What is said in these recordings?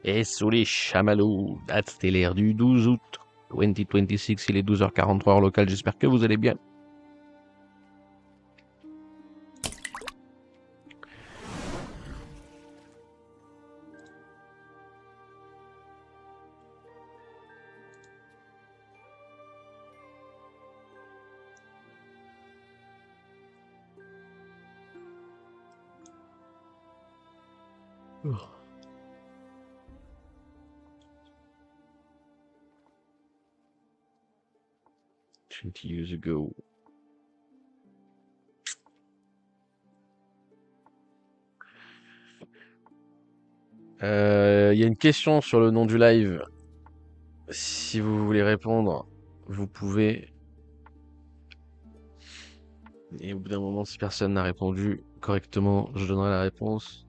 Et sous les chamallows, date stellaire du 12 août 2026, il est 12h43 heure locale, j'espère que vous allez bien. Oh. 20 years ago. Il y a une question sur le nom du live. Si vous voulez répondre, vous pouvez. Et au bout d'un moment, si personne n'a répondu correctement, je donnerai la réponse.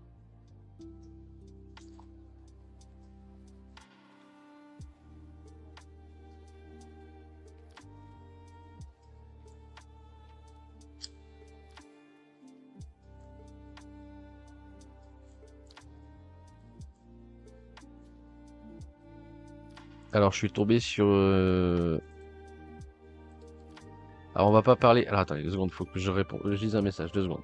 Alors, je suis tombé sur. Alors, on va pas parler. Alors, attendez 2 secondes, faut que je réponde. Je lise un message, 2 secondes.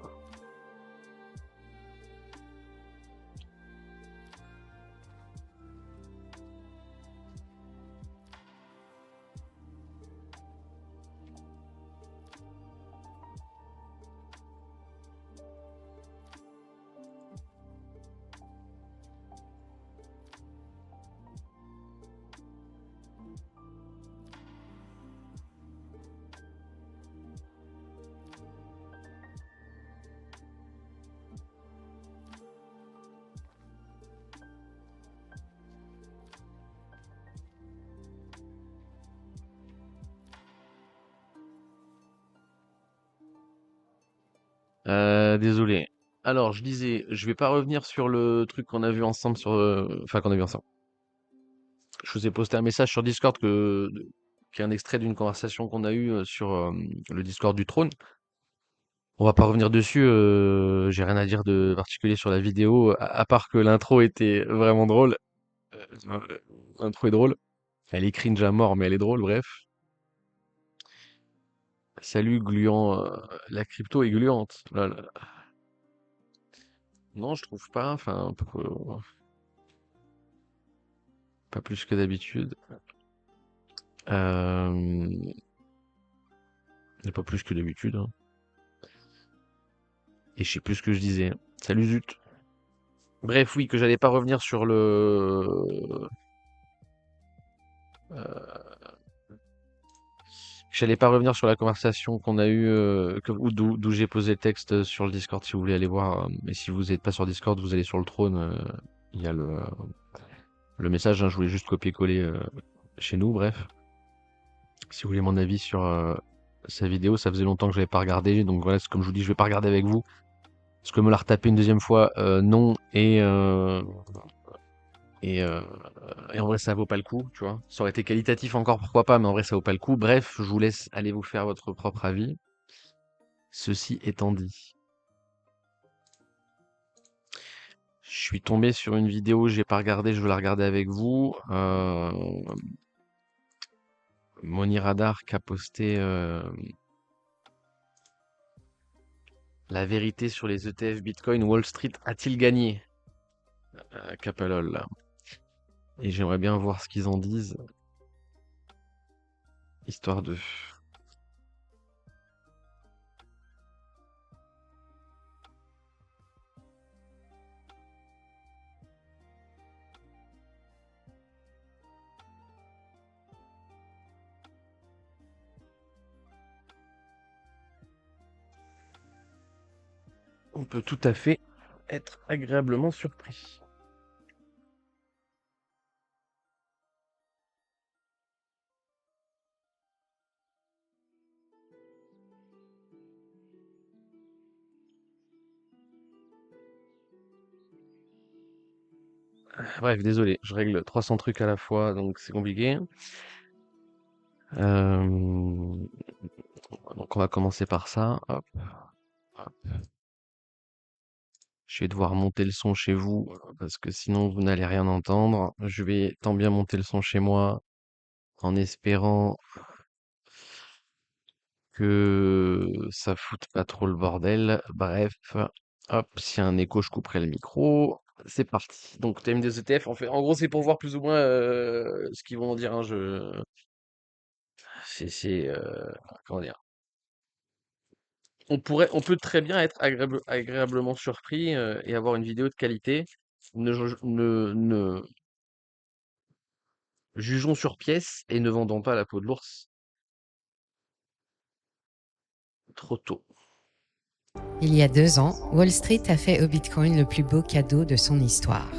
Désolé. Alors, je disais, je vais pas revenir sur le truc qu'on a vu ensemble sur, enfin qu'on a vu ensemble. Je vous ai posté un message sur Discord qui est un extrait d'une conversation qu'on a eue sur le Discord du trône. On va pas revenir dessus. J'ai rien à dire de particulier sur la vidéo, à part que l'intro était vraiment drôle. L'intro est drôle. Elle est cringe à mort, mais elle est drôle. Bref. Salut gluant, la crypto est gluante. Là, là. Non, je trouve pas. Enfin, pas plus que d'habitude. Euh, pas plus que d'habitude, hein. Et je sais plus ce que je disais. Salut Zut. Bref, oui, que j'allais pas revenir sur euh, j'allais pas revenir sur la conversation qu'on a eue, ou d'où j'ai posé le texte sur le Discord, si vous voulez aller voir. Mais si vous n'êtes pas sur Discord, vous allez sur le trône. Il y a le message, hein, je voulais juste copier-coller chez nous. Bref, si vous voulez mon avis sur sa vidéo, ça faisait longtemps que je l'avais pas regardé. Donc voilà, c'est comme je vous dis, je vais pas regarder avec vous. Parce que me la retaper une deuxième fois, non. Et, euh, et en vrai, ça vaut pas le coup, tu vois. Ça aurait été qualitatif encore, pourquoi pas, mais en vrai, ça vaut pas le coup. Bref, je vous laisse aller vous faire votre propre avis. Ceci étant dit, je suis tombé sur une vidéo, j'ai pas regardé, je veux la regarder avec vous. Moni Radar qui a posté la vérité sur les ETF Bitcoin. Wall Street a-t-il gagné? Capelol, là. Et j'aimerais bien voir ce qu'ils en disent, histoire de. On peut tout à fait être agréablement surpris. Bref, désolé, je règle 300 trucs à la fois, donc c'est compliqué. Euh, donc on va commencer par ça. Hop, hop. Je vais devoir monter le son chez vous parce que sinon vous n'allez rien entendre. Je vais tant bien monter le son chez moi en espérant que ça foute pas trop le bordel. Bref, hop, s'il y a un écho, je couperai le micro. C'est parti. Donc TMD's ETF, en gros, c'est pour voir plus ou moins ce qu'ils vont en dire. Hein, comment dire? On peut très bien être agréablement surpris et avoir une vidéo de qualité. Ne jugeons sur pièce et ne vendons pas la peau de l'ours trop tôt. Il y a 2 ans, Wall Street a fait au Bitcoin le plus beau cadeau de son histoire.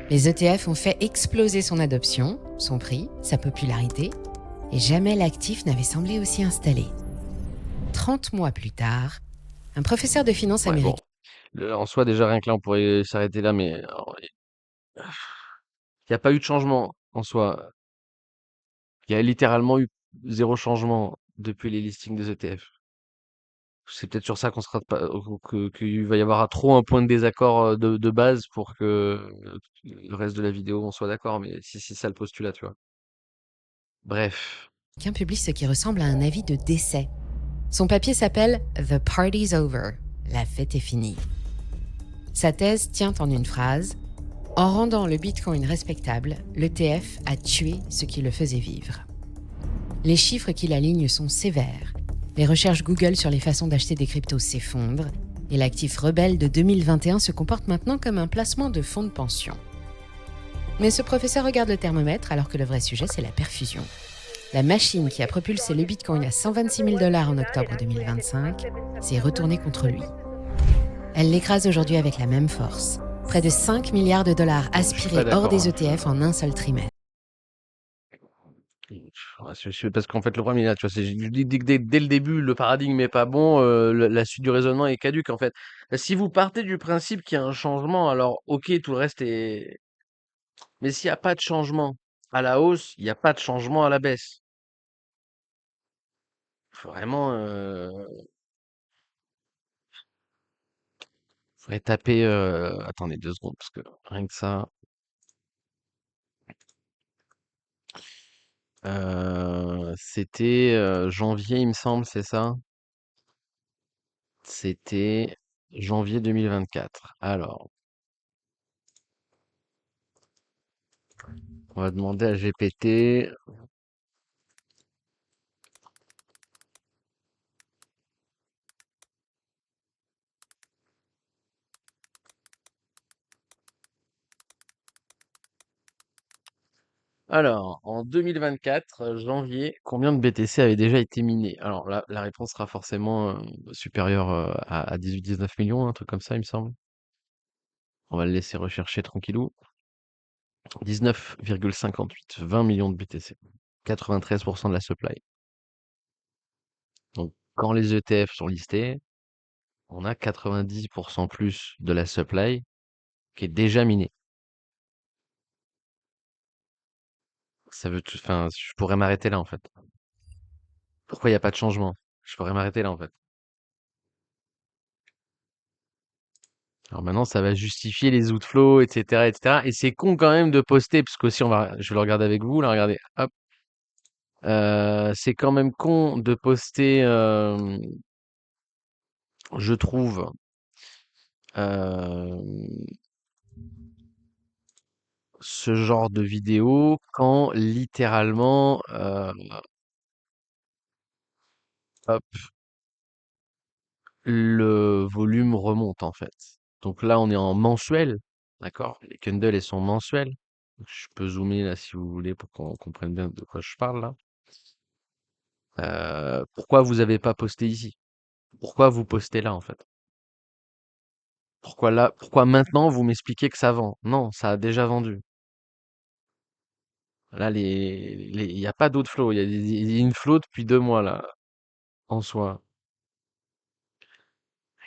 Les ETF ont fait exploser son adoption, son prix, sa popularité, et jamais l'actif n'avait semblé aussi installé. 30 mois plus tard, un professeur de finance Ouais, bon. américain. En soi, déjà, rien que là, on pourrait s'arrêter là, mais il n'y a pas eu de changement en soi. Il y a littéralement eu zéro changement depuis les listings des ETF. C'est peut-être sur ça qu'on sera pas, qu'il va y avoir trop un point de désaccord de base pour que le reste de la vidéo on soit d'accord, mais si c'est ça le postulat, tu vois. Bref. Publie ce qui ressemble à un avis de décès. Son papier s'appelle The Party's Over, la fête est finie. Sa thèse tient en une phrase: en rendant le Bitcoin respectable, l'ETF a tué ce qui le faisait vivre. Les chiffres qui l'alignent sont sévères. Les recherches Google sur les façons d'acheter des cryptos s'effondrent et l'actif rebelle de 2021 se comporte maintenant comme un placement de fonds de pension. Mais ce professeur regarde le thermomètre alors que le vrai sujet, c'est la perfusion. La machine qui a propulsé le Bitcoin à 126 000 $ en octobre 2025 s'est retournée contre lui. Elle l'écrase aujourd'hui avec la même force. Près de 5 milliards de dollars Je suis pas aspirés hors d'accord. des ETF en un seul trimestre. Ouais, parce qu'en fait, le problème, il est là, tu vois, je dis que dès le début, le paradigme est pas bon, la suite du raisonnement est caduque, en fait. Si vous partez du principe qu'il y a un changement, alors ok, tout le reste est. Mais s'il n'y a pas de changement à la hausse, il n'y a pas de changement à la baisse. Faut vraiment, faudrait taper. Attendez 2 secondes, parce que rien que ça. C'était janvier, il me semble, c'est ça? C'était janvier 2024. Alors, on va demander à GPT. Alors, en 2024, janvier, combien de BTC avaient déjà été minés? Alors là, la réponse sera forcément supérieure à 18-19 millions, un truc comme ça, il me semble. On va le laisser rechercher tranquillou. 19,58, 20 millions de BTC. 93% de la supply. Donc, quand les ETF sont listés, on a 90% plus de la supply qui est déjà minée. Enfin, je pourrais m'arrêter là, en fait. Pourquoi il n'y a pas de changement? Je pourrais m'arrêter là, en fait. Alors maintenant, ça va justifier les outflows, etc., etc. Et c'est con quand même de poster, parce qu'aussi, je vais le regarder avec vous, là, regardez, hop. C'est quand même con de poster, je trouve, euh, ce genre de vidéo quand littéralement, hop, le volume remonte en fait. Donc là, on est en mensuel, d'accord? Les candles, elles sont mensuelles. Je peux zoomer là si vous voulez pour qu'on comprenne bien de quoi je parle là. Pourquoi vous avez pas posté ici? Pourquoi vous postez là en fait? Pourquoi là? Pourquoi maintenant vous m'expliquez que ça vend? Non, ça a déjà vendu. Là, il n'y a pas d'autre flow. Il y a une flow depuis 2 mois là, en soi.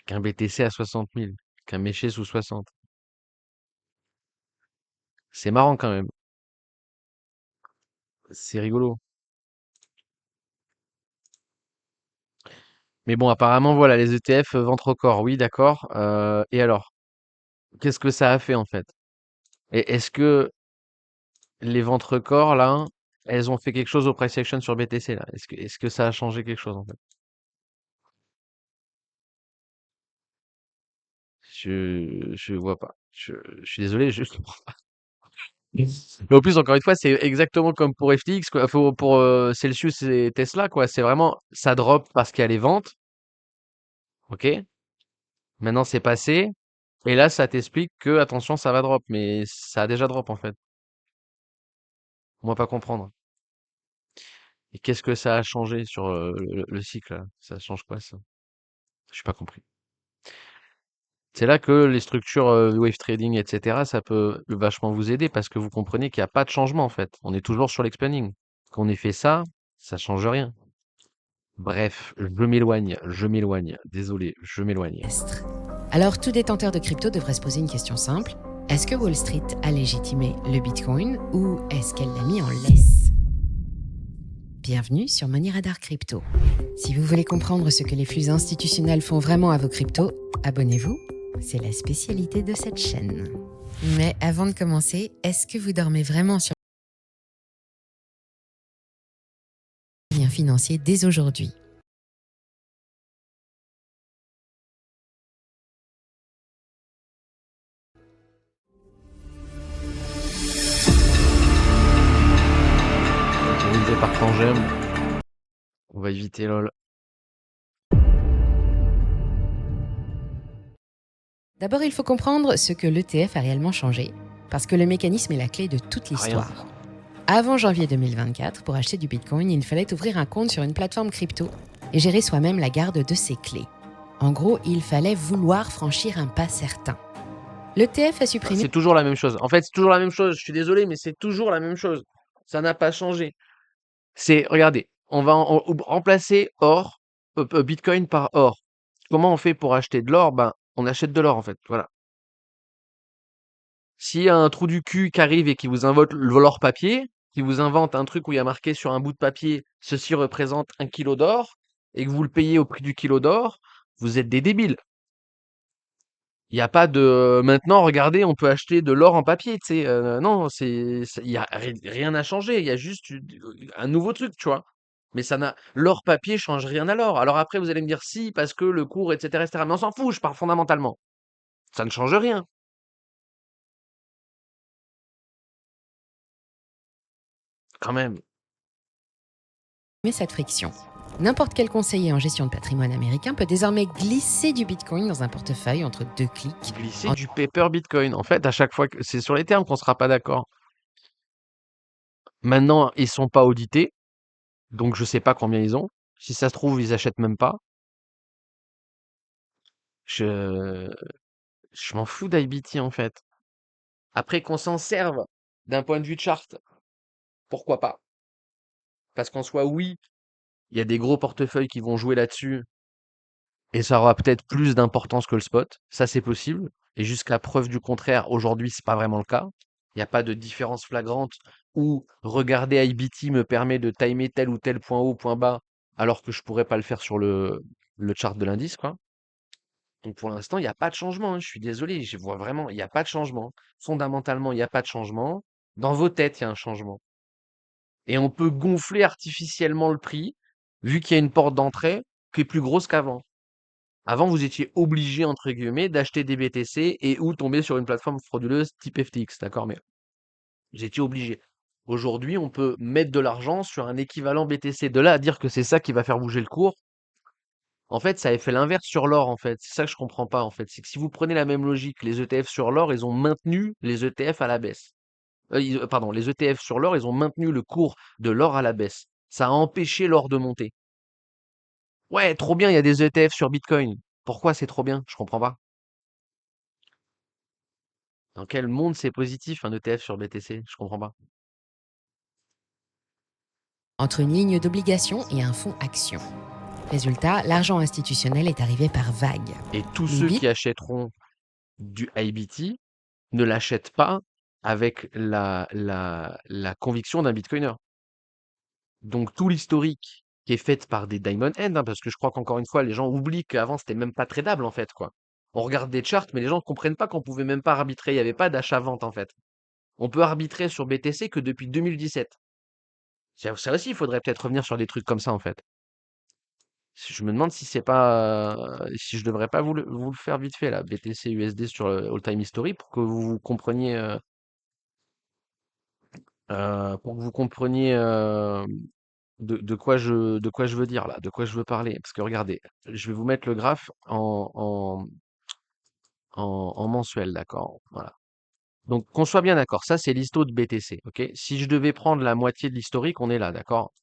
Qu'un BTC à 60 000, qu'un Méché sous 60. C'est marrant quand même. C'est rigolo. Mais bon, apparemment, voilà, les ETF, ventre au corps. Oui, d'accord. Et alors? Qu'est-ce que ça a fait en fait? Et est-ce que les ventes records là, elles ont fait quelque chose au price action sur BTC là? Est-ce que ça a changé quelque chose en fait? Je vois pas. Je suis désolé, je comprends pas. Mais en plus, encore une fois, c'est exactement comme pour FTX, quoi. Pour Celsius et Tesla, quoi. C'est vraiment, ça drop parce qu'il y a les ventes, ok? Maintenant, c'est passé. Et là, ça t'explique que, attention, ça va drop. Mais ça a déjà drop, en fait. Moi, pas comprendre. Et qu'est-ce que ça a changé sur le cycle, là? Ça change quoi, ça? Je suis pas compris. C'est là que les structures wave trading, etc., ça peut vachement vous aider parce que vous comprenez qu'il n'y a pas de changement, en fait. On est toujours sur l'expanding. Qu'on ait fait ça change rien. Bref, je m'éloigne. Désolé, je m'éloigne. Alors tout détenteur de crypto devrait se poser une question simple. Est-ce que Wall Street a légitimé le Bitcoin ou est-ce qu'elle l'a mis en laisse? Bienvenue sur Money Radar Crypto. Si vous voulez comprendre ce que les flux institutionnels font vraiment à vos cryptos, abonnez-vous. C'est la spécialité de cette chaîne. Mais avant de commencer, est-ce que vous dormez vraiment sur les liens financiers dès aujourd'hui? Organisé par Tangem, on va éviter lol. D'abord, il faut comprendre ce que l'ETF a réellement changé, parce que le mécanisme est la clé de toute Rien. l'histoire. Avant janvier 2024, pour acheter du Bitcoin, il fallait ouvrir un compte sur une plateforme crypto et gérer soi-même la garde de ses clés. En gros, il fallait vouloir franchir un pas certain. L'ETF a supprimé... C'est toujours la même chose. En fait, c'est toujours la même chose. Je suis désolé, mais c'est toujours la même chose. Ça n'a pas changé. Regardez, on va remplacer Bitcoin par or. Comment on fait pour acheter de l'or? Ben, on achète de l'or, en fait. Voilà. S'il y a un trou du cul qui arrive et qui vous invente l'or papier, qui vous invente un truc où il y a marqué sur un bout de papier, ceci représente 1 kilo d'or, et que vous le payez au prix du kilo d'or, vous êtes des débiles. Il y a pas de maintenant regardez, on peut acheter de l'or en papier, tu sais? Non, il y a rien à changer, il y a juste un nouveau truc, tu vois? Mais ça n'a l'or papier change rien à l'or. Alors après vous allez me dire: «Si, parce que le cours et cetera». Mais on s'en fout, je parle fondamentalement. Ça ne change rien, quand même. cette friction. N'importe quel conseiller en gestion de patrimoine américain peut désormais glisser du Bitcoin dans un portefeuille entre 2 clics. Glisser du paper Bitcoin. En fait, à chaque fois que c'est sur les termes qu'on sera pas d'accord. Maintenant, ils sont pas audités, donc je sais pas combien ils ont. Si ça se trouve, ils achètent même pas. Je je m'en fous d'IBT, en fait. Après qu'on s'en serve d'un point de vue de charte, pourquoi pas? Parce qu'en soi, oui, il y a des gros portefeuilles qui vont jouer là-dessus et ça aura peut-être plus d'importance que le spot. Ça, c'est possible. Et jusqu'à preuve du contraire, aujourd'hui, c'est pas vraiment le cas. Il n'y a pas de différence flagrante où regarder IBT me permet de timer tel ou tel point haut, point bas, alors que je pourrais pas le faire sur le chart de l'indice, quoi. Donc pour l'instant, il n'y a pas de changement, hein. Je suis désolé, je vois vraiment, il n'y a pas de changement. Fondamentalement, il n'y a pas de changement. Dans vos têtes, il y a un changement. Et on peut gonfler artificiellement le prix, vu qu'il y a une porte d'entrée qui est plus grosse qu'avant. Avant, vous étiez obligé, entre guillemets, d'acheter des BTC et ou tomber sur une plateforme frauduleuse type FTX, d'accord? Mais vous étiez obligé. Aujourd'hui, on peut mettre de l'argent sur un équivalent BTC. De là à dire que c'est ça qui va faire bouger le cours, en fait, ça avait fait l'inverse sur l'or, en fait. C'est ça que je comprends pas, en fait. C'est que si vous prenez la même logique, les ETF sur l'or, ils ont maintenu les ETF à la baisse. Pardon, les ETF sur l'or, ils ont maintenu le cours de l'or à la baisse. Ça a empêché l'or de monter. Ouais, trop bien, il y a des ETF sur Bitcoin. Pourquoi c'est trop bien? Je comprends pas. Dans quel monde c'est positif un ETF sur BTC? Je comprends pas. Entre une ligne d'obligation et un fonds action. Résultat, l'argent institutionnel est arrivé par vagues. Et tous Les ceux bits qui achèteront du IBT ne l'achètent pas avec la conviction d'un Bitcoiner. Donc tout l'historique qui est fait par des Diamond Hand, hein, parce que je crois qu'encore une fois, les gens oublient qu'avant, c'était même pas tradable en fait, quoi. On regarde des charts, mais les gens ne comprennent pas qu'on pouvait même pas arbitrer. Il n'y avait pas d'achat-vente, en fait. On peut arbitrer sur BTC que depuis 2017. Ça aussi, il faudrait peut-être revenir sur des trucs comme ça, en fait. Je me demande si c'est pas, si je devrais pas vous le faire vite fait, là, BTC USD sur le all-time history pour que vous compreniez, pour que vous compreniez de quoi je veux dire là, de quoi je veux parler. Parce que regardez, je vais vous mettre le graphe en mensuel, d'accord? Voilà. Donc qu'on soit bien d'accord, ça c'est l'histo de BTC, ok? Si je devais prendre la moitié de l'historique, on est là, d'accord?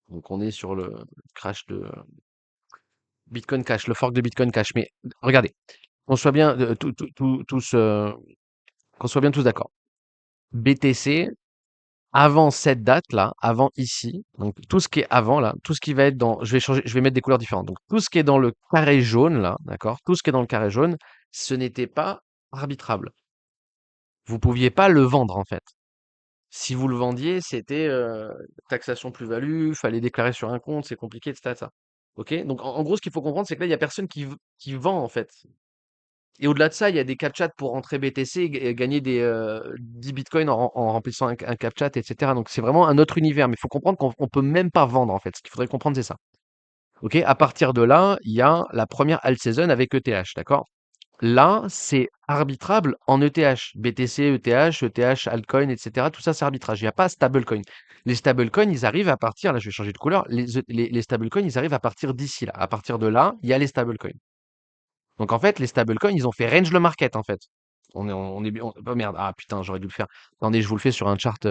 Donc on est sur le crash de Bitcoin Cash, le fork de Bitcoin Cash. Mais regardez, qu'on soit bien tous, qu'on soit bien tous d'accord. BTC, avant cette date-là, avant ici, donc tout ce qui est avant là, tout ce qui va être dans, je vais changer, je vais mettre des couleurs différentes. Donc tout ce qui est dans le carré jaune là, d'accord, tout ce qui est dans le carré jaune, ce n'était pas arbitrable. Vous pouviez pas le vendre en fait. Si vous le vendiez, c'était taxation plus-value, fallait déclarer sur un compte, c'est compliqué, etc. Ok? Donc en gros, ce qu'il faut comprendre, c'est que là, il y a personne qui vend en fait. Et au-delà de ça, il y a des captchas pour rentrer BTC et gagner 10 bitcoins en remplissant un captcha, etc. Donc c'est vraiment un autre univers. Mais il faut comprendre qu'on on peut même pas vendre en fait. Ce qu'il faudrait comprendre, c'est ça. Ok? À partir de là, il y a la première alt season avec ETH, d'accord? Là, c'est arbitrable en ETH. BTC, ETH, ETH, altcoin, etc. Tout ça, c'est arbitrage. Il n'y a pas stablecoin. Les stablecoins, ils arrivent à partir, là, je vais changer de couleur. Les stablecoins, ils arrivent à partir d'ici, là. À partir de là, il y a les stablecoins. Donc, en fait, les stablecoins, ils ont fait range le market, en fait. On est, oh merde, ah putain, j'aurais dû le faire. Attendez, je vous le fais sur un chart.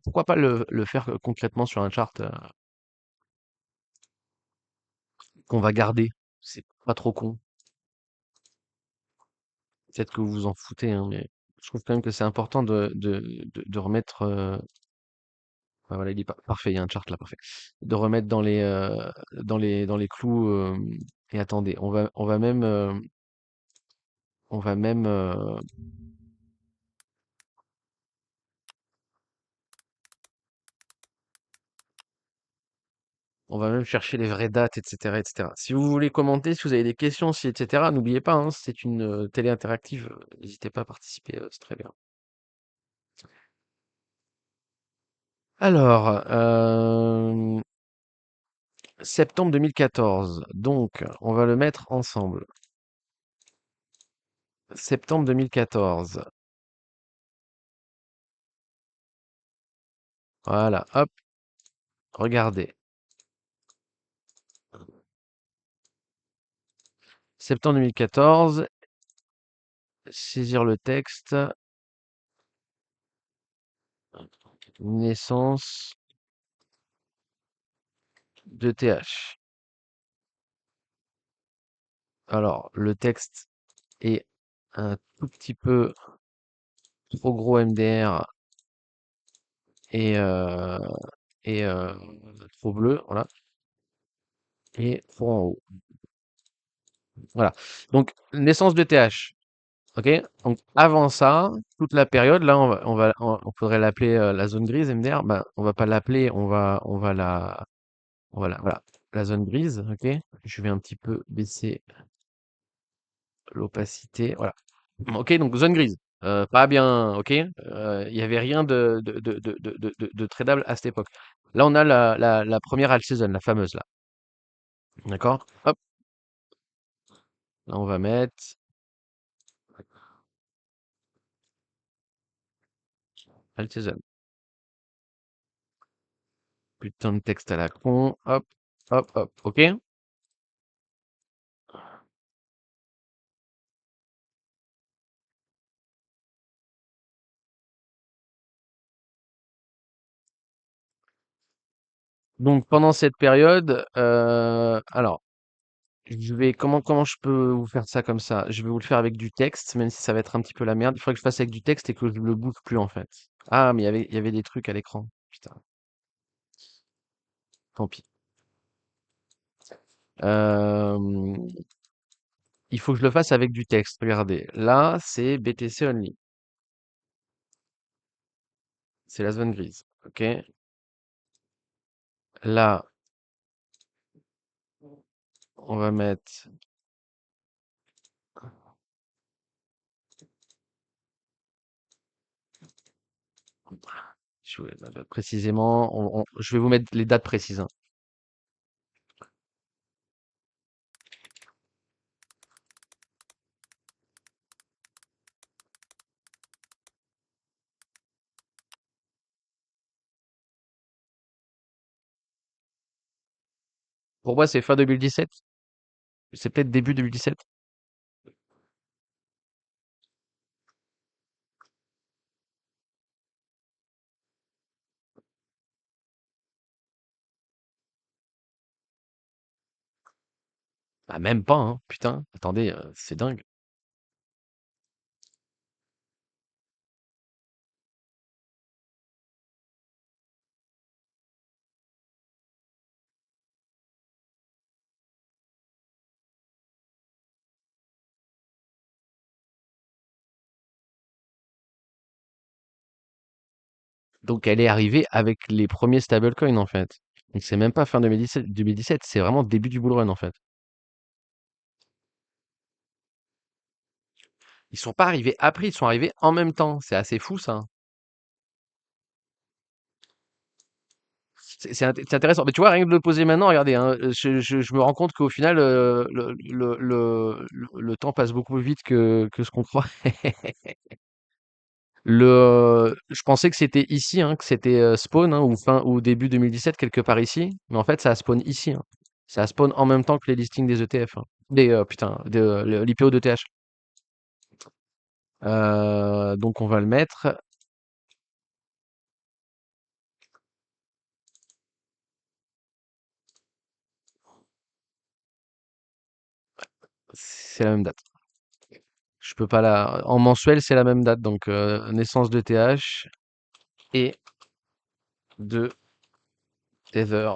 Pourquoi pas le faire concrètement sur un chart qu'on va garder? C'est pas trop con. Peut-être que vous vous en foutez, hein, mais je trouve quand même que c'est important de remettre. Ouais, voilà, il est parfait, il y a un chart là, parfait. De remettre dans les clous. Et attendez, on va même, on va même chercher les vraies dates, etc., etc. Si vous voulez commenter, si vous avez des questions, si, etc., n'oubliez pas, hein, c'est une télé interactive. N'hésitez pas à participer, c'est très bien. Alors, septembre 2014. Donc, on va le mettre ensemble. Septembre 2014. Voilà, hop, regardez. Septembre 2014, saisir le texte, naissance de TH. Alors, le texte est un tout petit peu trop gros MDR et, euh, et trop bleu, voilà, et trop en haut. Voilà. Donc, naissance de TH. Ok? Donc, avant ça, toute la période, là, on pourrait l'appeler la zone grise MDR. Ben, on va pas l'appeler, voilà, la zone grise. Ok? Je vais un petit peu baisser l'opacité. Voilà. Ok, donc zone grise. Pas bien, ok? Il y avait rien de tradable à cette époque. Là, on a la première alt season, la fameuse là. D'accord? Hop, là, on va mettre alt season. Putain de texte à la con. Hop, hop, hop. Ok? Donc, pendant cette période, alors, comment je peux vous faire ça comme ça? Je vais vous le faire avec du texte, même si ça va être un petit peu la merde. Il faudrait que je fasse avec du texte et que je le bouge plus en fait. Ah, mais il y avait des trucs à l'écran. Putain, tant pis. Euh, il faut que je le fasse avec du texte. Regardez, là, c'est BTC Only. C'est la zone grise. OK? Là, on va mettre Précisément, je vais vous mettre les dates précises, hein. Pour moi, c'est fin 2017. C'est peut-être début 2017. Bah, même pas, hein. Putain, attendez, c'est dingue. Donc elle est arrivée avec les premiers stablecoins en fait. Donc c'est même pas fin 2017, c'est vraiment début du bull run en fait. Ils sont pas arrivés après, ils sont arrivés en même temps. C'est assez fou ça. C'est intéressant. Mais tu vois, rien que de le poser maintenant, regardez, hein, je me rends compte qu'au final, le temps passe beaucoup plus vite que ce qu'on croit. Je pensais que c'était ici, hein, que c'était spawn, hein, ou fin ou début 2017, quelque part ici. Mais en fait, ça a spawn ici, hein. Ça a spawn en même temps que les listings des ETF, hein. Putain, l'IPO d'ETH. Donc on va le mettre. C'est la même date. Je peux pas la. En mensuel, c'est la même date. Donc naissance d'ETH et de Tether.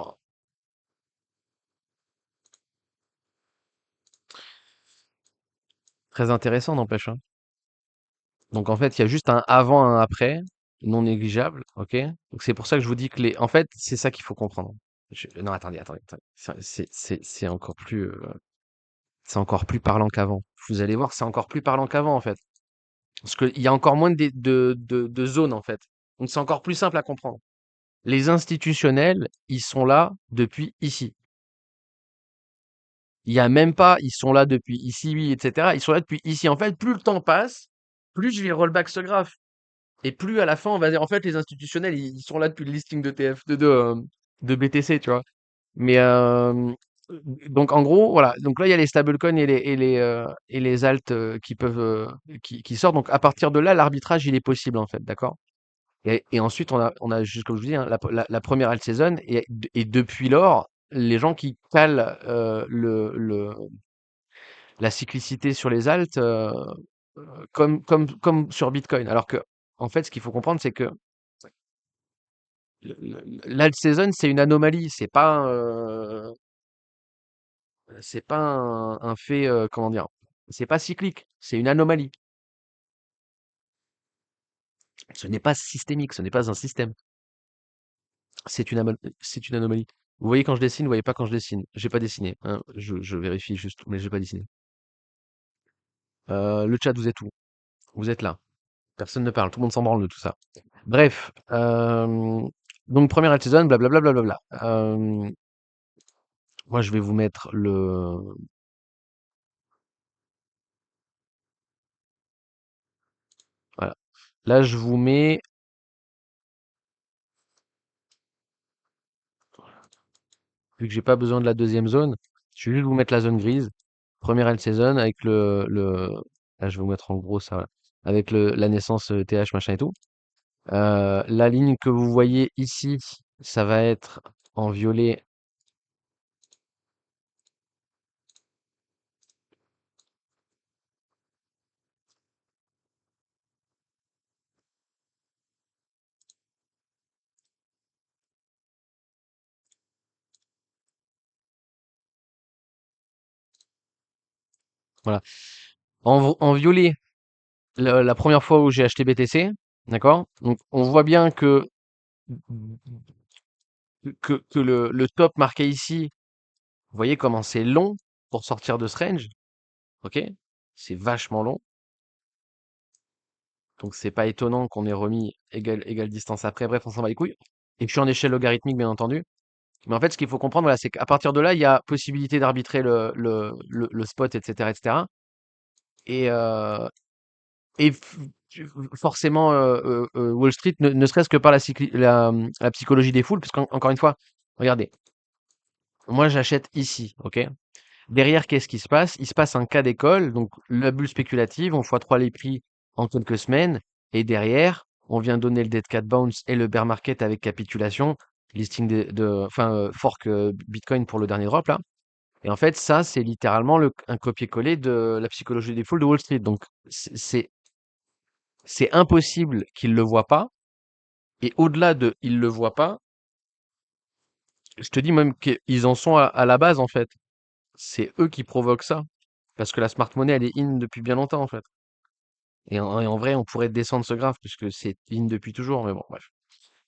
Très intéressant, n'empêche, hein. Donc en fait, il y a juste un avant, un après, non négligeable, ok? Donc c'est pour ça que je vous dis que en fait, c'est ça qu'il faut comprendre. Non, attendez. C'est encore c'est encore plus parlant qu'avant. Vous allez voir, c'est encore plus parlant qu'avant en fait, parce qu'il y a encore moins de zones en fait. Donc c'est encore plus simple à comprendre. Les institutionnels, ils sont là depuis ici. Il y a même pas, ils sont là depuis ici, oui, etc. Ils sont là depuis ici. En fait, plus le temps passe, plus les rollbacks se graffent. Et plus à la fin, on va dire, en fait, les institutionnels, ils sont là depuis le listing de TF, de BTC, tu vois. Mais donc en gros, voilà. Donc là, il y a les stablecoins et les alts qui peuvent qui sortent. Donc à partir de là, l'arbitrage, il est possible en fait, d'accord? Et ensuite, on a juste comme je vous dis, hein, la première alt season et depuis lors, les gens qui calent la cyclicité sur les alts comme sur Bitcoin. Alors que en fait, ce qu'il faut comprendre, c'est que l'alt season, c'est une anomalie. C'est pas un fait, comment dire? C'est pas cyclique. C'est une anomalie. Ce n'est pas systémique. Ce n'est pas un système. C'est une anomalie. Vous voyez quand je dessine, vous voyez pas quand je dessine. J'ai pas dessiné, hein. Je vérifie juste, mais j'ai pas dessiné. Le chat, vous êtes où? Vous êtes là. Personne ne parle. Tout le monde s'en branle de tout ça. Bref. Donc première alt season, blablabla, blablabla. Moi, je vais vous mettre voilà. Là, je vous mets, vu que j'ai pas besoin de la deuxième zone, je vais juste vous mettre la zone grise. Première alt season avec là, je vais vous mettre en gros ça, voilà. Avec la naissance TH machin et tout. La ligne que vous voyez ici, ça va être en violet. Voilà. En violet, la première fois où j'ai acheté BTC, d'accord? Donc on voit bien que le top marqué ici, vous voyez comment c'est long pour sortir de ce range, ok? C'est vachement long. Donc c'est pas étonnant qu'on ait remis égale distance après. Bref, on s'en bat les couilles. Et puis en échelle logarithmique, bien entendu. Mais en fait, ce qu'il faut comprendre, voilà, c'est qu'à partir de là, il y a possibilité d'arbitrer le spot, etc., etc. Et, euh, forcément, Wall Street, ne serait-ce que par la psychologie des foules, parce qu'encore une fois, regardez, moi j'achète ici, ok? Derrière, qu'est-ce qui se passe? Il se passe un cas d'école, donc la bulle spéculative, on x3 les prix en quelques semaines, et derrière, on vient donner le dead cat bounce et le bear market avec capitulation, listing enfin, fork Bitcoin pour le dernier drop là. Et en fait, ça, c'est littéralement un copier-coller de la psychologie des foules de Wall Street. Donc, c'est impossible qu'ils le voient pas. Et au-delà de ils le voient pas, je te dis même qu'ils en sont à la base en fait. C'est eux qui provoquent ça. Parce que la smart money, elle est in depuis bien longtemps en fait. Et en vrai, on pourrait descendre ce graphe puisque c'est in depuis toujours. Mais bon, bref.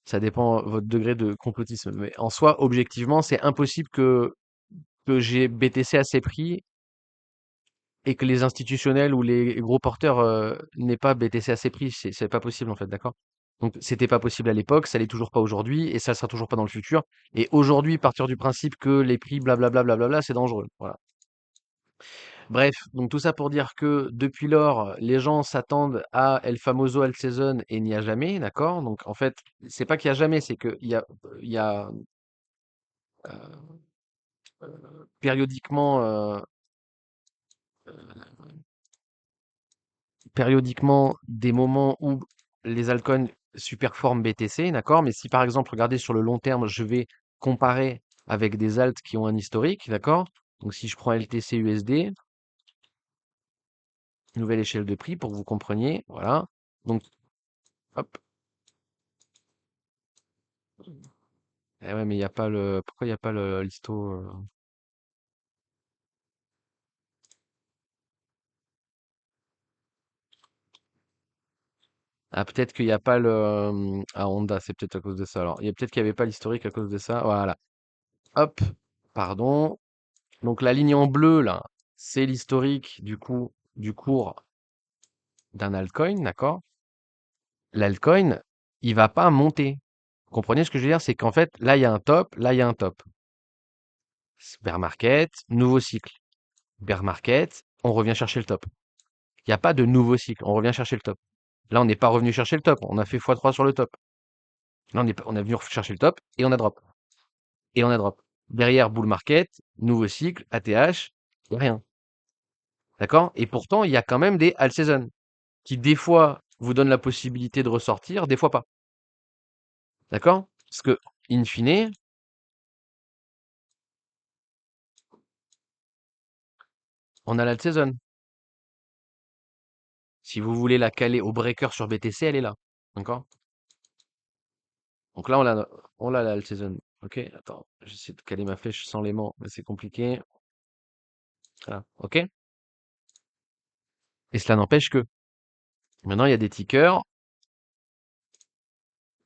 Ça dépend votre degré de complotisme. Mais en soi, objectivement, c'est impossible que j'ai BTC à ces prix et que les institutionnels ou les gros porteurs n'aient pas BTC à ces prix. C'est pas possible en fait, d'accord? Donc c'était pas possible à l'époque, ça l'est toujours pas aujourd'hui et ça le sera toujours pas dans le futur. Et aujourd'hui, partir du principe que les prix blablabla, blablabla, c'est dangereux. Voilà. Bref, donc tout ça pour dire que depuis lors, les gens s'attendent à El Famoso Alt Season et il n'y a jamais, d'accord? Donc en fait, c'est pas qu'il y a jamais, c'est qu'il y a euh, périodiquement, périodiquement des moments où les altcoins superforment BTC, d'accord? Mais si par exemple, regardez sur le long terme, je vais comparer avec des alts qui ont un historique, d'accord? Donc si je prends LTC USD, nouvelle échelle de prix pour que vous compreniez, voilà. Donc hop. Eh ouais, mais il n'y a pas le. Pourquoi il n'y a pas l'histo Ah, peut-être qu'il n'y a pas le. Ah, Honda, c'est peut-être à cause de ça. Alors, il y a peut-être qu'il n'y avait pas l'historique à cause de ça. Voilà. Hop, pardon. Donc, la ligne en bleu, là, c'est l'historique du coup du cours d'un altcoin, d'accord? L'altcoin, il va pas monter. Vous comprenez ce que je veux dire? C'est qu'en fait, là, il y a un top, là, il y a un top. Bear market, nouveau cycle. Bear market, on revient chercher le top. Il n'y a pas de nouveau cycle, on revient chercher le top. Là, on n'est pas revenu chercher le top, on a fait x3 sur le top. Là, on est venu chercher le top et on a drop. Et on a drop. Derrière, bull market, nouveau cycle, ATH, y a rien. D'accord? Et pourtant, il y a quand même des all season qui, des fois, vous donnent la possibilité de ressortir, des fois pas. D'accord? Parce que, in fine, on a l'alt season. Si vous voulez la caler au breaker sur BTC, elle est là. D'accord? Donc là, on l'a la alt season. Ok? Attends, j'essaie de caler ma flèche sans l'aimant, mais c'est compliqué. Voilà. Ok? Et cela n'empêche que, maintenant, il y a des tickers.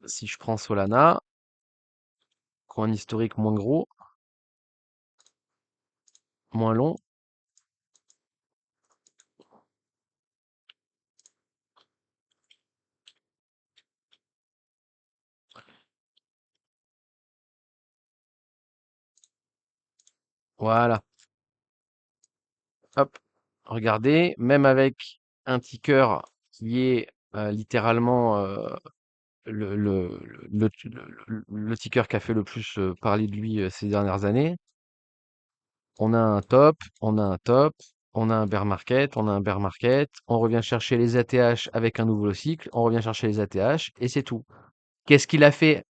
Si je prends Solana, qui ont un historique moins gros, moins long, voilà. Hop, regardez, même avec un ticker qui est littéralement le ticker qui a fait le plus parler de lui ces dernières années, on a un top, on a un top, on a un bear market, on a un bear market, on revient chercher les ATH avec un nouveau cycle, on revient chercher les ATH et c'est tout. Qu'est-ce qu'il a fait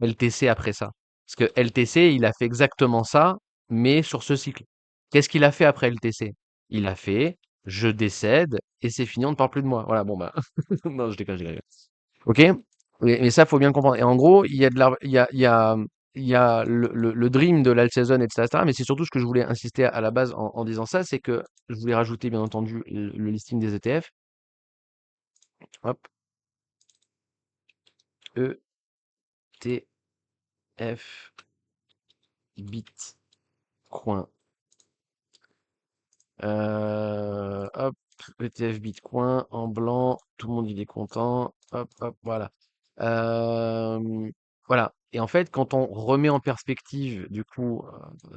LTC après ça? Parce que LTC, il a fait exactement ça, mais sur ce cycle. Qu'est-ce qu'il a fait après LTC? Il a fait je décède et c'est fini, on ne parle plus de moi. Voilà, bon bah. Non, je déconne, je déconne. Ok? Mais ça, faut bien comprendre. Et en gros, il y a de la, il y a le dream de l'alt season, etc., etc. Mais c'est surtout ce que je voulais insister à la base en disant ça, c'est que je voulais rajouter, bien entendu, le listing des ETF. Hop, ETF, Bitcoin. Hop. ETF Bitcoin en blanc, tout le monde il est content. Hop, hop, voilà. Euh, voilà. Et en fait, quand on remet en perspective, du coup,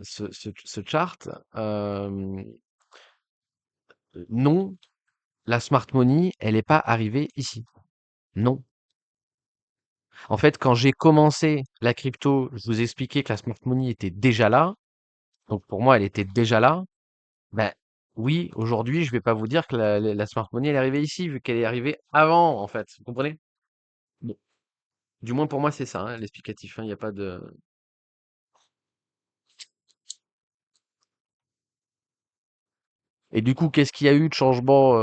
ce chart, euh, non, la smart money, elle n'est pas arrivée ici. Non. En fait, quand j'ai commencé la crypto, je vous expliquais que la smart money était déjà là. Donc pour moi, elle était déjà là. Ben oui, aujourd'hui, je vais pas vous dire que la smart money, elle est arrivée ici, vu qu'elle est arrivée avant, en fait. Vous comprenez? Bon, du moins pour moi, c'est ça, hein, l'explicatif, hein. Il n'y a pas de. Et du coup, qu'est-ce qu'il y a eu de changement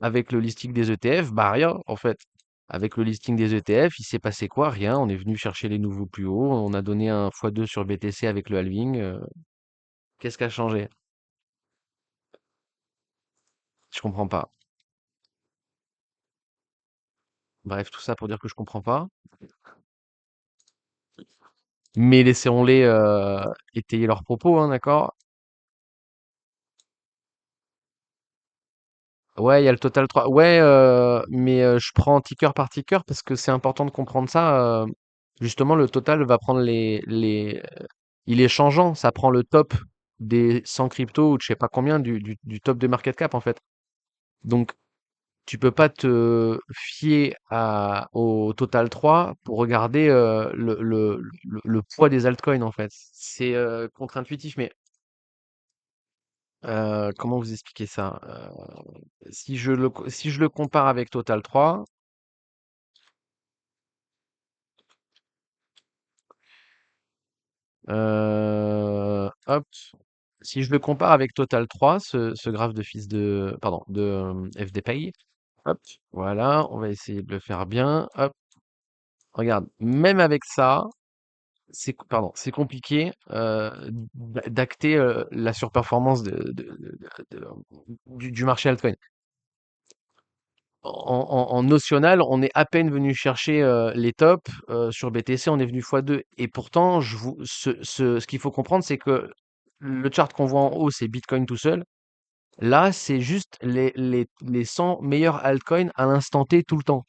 avec le listing des ETF? Bah rien, en fait. Avec le listing des ETF, il s'est passé quoi? Rien. On est venu chercher les nouveaux plus hauts. On a donné un x2 sur BTC avec le halving. Qu'est-ce qui a changé? Je comprends pas. Bref, tout ça pour dire que je comprends pas. Mais laissons-les étayer leurs propos, hein, d'accord? Ouais, il y a le total 3. Ouais, mais je prends ticker par ticker parce que c'est important de comprendre ça. Justement, le total va prendre il est changeant. Ça prend le top des 100 cryptos ou de je sais pas combien du top de market cap en fait. Donc, tu peux pas te fier au total 3 pour regarder le poids des altcoins en fait. C'est contre-intuitif, mais comment vous expliquer ça? Si je le compare avec Total 3, hop, si je le compare avec Total 3, ce graphe de fils de, pardon, de FDPay, hop, voilà, on va essayer de le faire bien. Hop, regarde, même avec ça, pardon, c'est compliqué d'acter la surperformance du marché altcoin. En notional, on est à peine venu chercher les tops. Sur BTC, on est venu x2. Et pourtant, ce qu'il faut comprendre, c'est que le chart qu'on voit en haut, c'est Bitcoin tout seul. Là, c'est juste les 100 meilleurs altcoins à l'instant T tout le temps.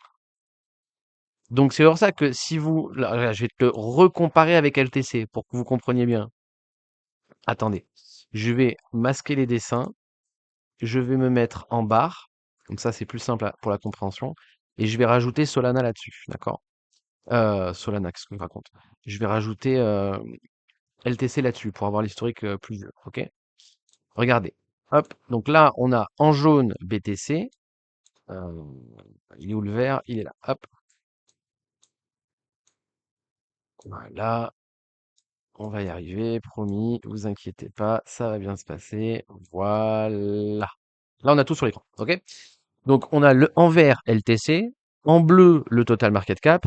Donc, c'est pour ça que si vous... Là, je vais te le recomparer avec LTC pour que vous compreniez bien. Attendez, je vais masquer les dessins. Je vais me mettre en barre. Comme ça, c'est plus simple pour la compréhension. Et je vais rajouter Solana là-dessus. D'accord? Solana, qu'est-ce que je raconte? Je vais rajouter LTC là-dessus pour avoir l'historique plus vieux. OK? Regardez. Hop. Donc là, on a en jaune BTC. Euh, il est où le vert? Il est là. Hop. Voilà. On va y arriver. Promis. Vous inquiétez pas. Ça va bien se passer. Voilà. Là, on a tout sur l'écran. OK? Donc, on a en vert LTC. En bleu, le total market cap.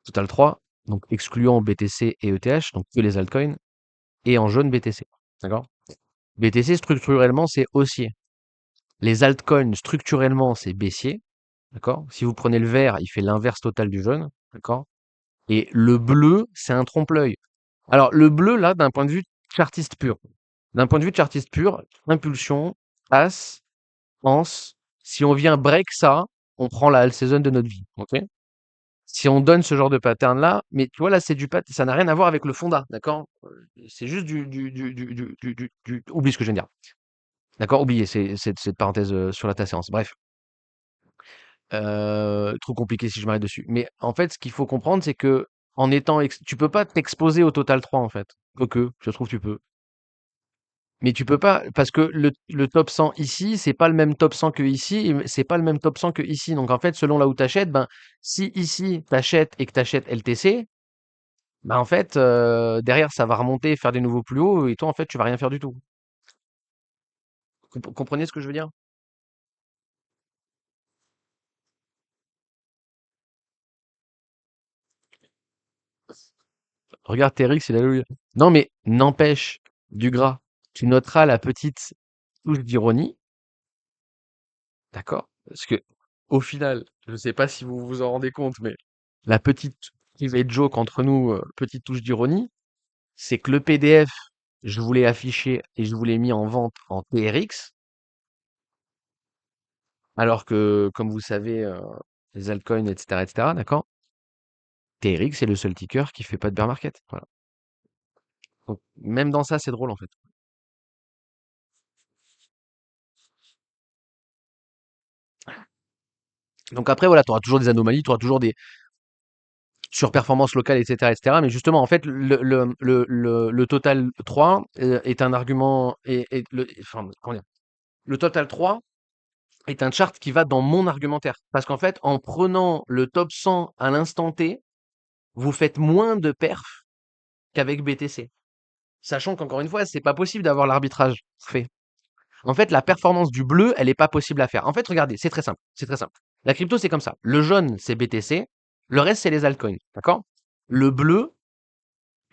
Total 3. Donc, excluant BTC et ETH. Donc, que les altcoins. Et en jaune BTC. D'accord? BTC, structurellement, c'est haussier. Les altcoins, structurellement, c'est baissier. D'accord? Si vous prenez le vert, il fait l'inverse total du jaune. D'accord? Et le bleu, c'est un trompe-l'œil. Alors, le bleu, là, d'un point de vue chartiste pur. D'un point de vue de chartiste pur, impulsion, as, anse. Si on vient break ça, on prend la all season de notre vie. OK? Si on donne ce genre de pattern-là, mais tu vois, là, c'est du pattern, ça n'a rien à voir avec le fonda. D'accord? C'est juste oublie ce que je viens de dire. D'accord? Oubliez cette parenthèse sur la ta séance. Bref, trop compliqué si je m'arrête dessus. Mais en fait, ce qu'il faut comprendre, c'est que en étant, tu peux pas t'exposer au total 3 en fait. Quoique, je trouve que tu peux. Mais tu peux pas, parce que le top 100 ici, c'est pas le même top 100 que ici, et c'est pas le même top 100 que ici. Donc en fait, selon là où tu achètes, ben, si ici tu achètes et que tu achètes LTC, ben en fait, derrière ça va remonter, faire des nouveaux plus hauts, et toi en fait, tu vas rien faire du tout. Comprenez ce que je veux dire? Regarde TRX, il a eu. Non, mais n'empêche, du gras, tu noteras la petite touche d'ironie, d'accord? Parce que, au final, je ne sais pas si vous vous en rendez compte, mais la petite private joke entre nous, petite touche d'ironie, c'est que le PDF, je voulais afficher et je voulais mis en vente en TRX, Alors que, comme vous savez, les altcoins, etc., d'accord? TRX est le seul ticker qui fait pas de bear market. Voilà. Donc, même dans ça, c'est drôle en fait. Donc après, voilà, tu auras toujours des anomalies, tu auras toujours des surperformances locales, etc. Mais justement, en fait, le total 3 est un argument. Enfin, comment dire, le total 3 est un chart qui va dans mon argumentaire. Parce qu'en fait, en prenant le top 100 à l'instant T, vous faites moins de perf qu'avec BTC. Sachant qu'encore une fois, c'est pas possible d'avoir l'arbitrage fait. En fait, la performance du bleu, elle est pas possible à faire. En fait, regardez, c'est très simple. C'est très simple. La crypto, c'est comme ça. Le jaune, c'est BTC. Le reste, c'est les altcoins. D'accord? Le bleu,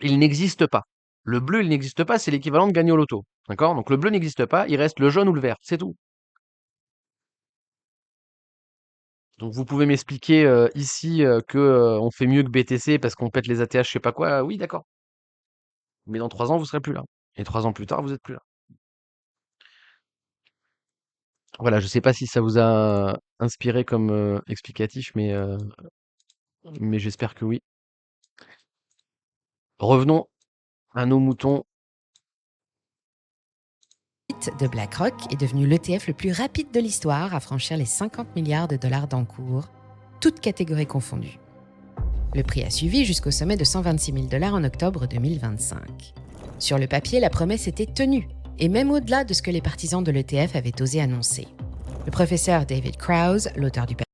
il n'existe pas. Le bleu, il n'existe pas, c'est l'équivalent de gagner au loto. D'accord? Donc le bleu n'existe pas, il reste le jaune ou le vert. C'est tout. Donc vous pouvez m'expliquer ici que on fait mieux que BTC parce qu'on pète les ATH, je sais pas quoi. Oui, d'accord. Mais dans 3 ans, vous serez plus là. Et 3 ans plus tard, vous êtes plus là. Voilà, je sais pas si ça vous a inspiré comme explicatif, mais j'espère que oui. Revenons à nos moutons. De BlackRock est devenu l'ETF le plus rapide de l'histoire à franchir les 50 milliards de dollars d'encours, toutes catégories confondues. Le prix a suivi jusqu'au sommet de 126 000 dollars en octobre 2025. Sur le papier, la promesse était tenue, et même au-delà de ce que les partisans de l'ETF avaient osé annoncer. Le professeur David Krause, l'auteur du papier,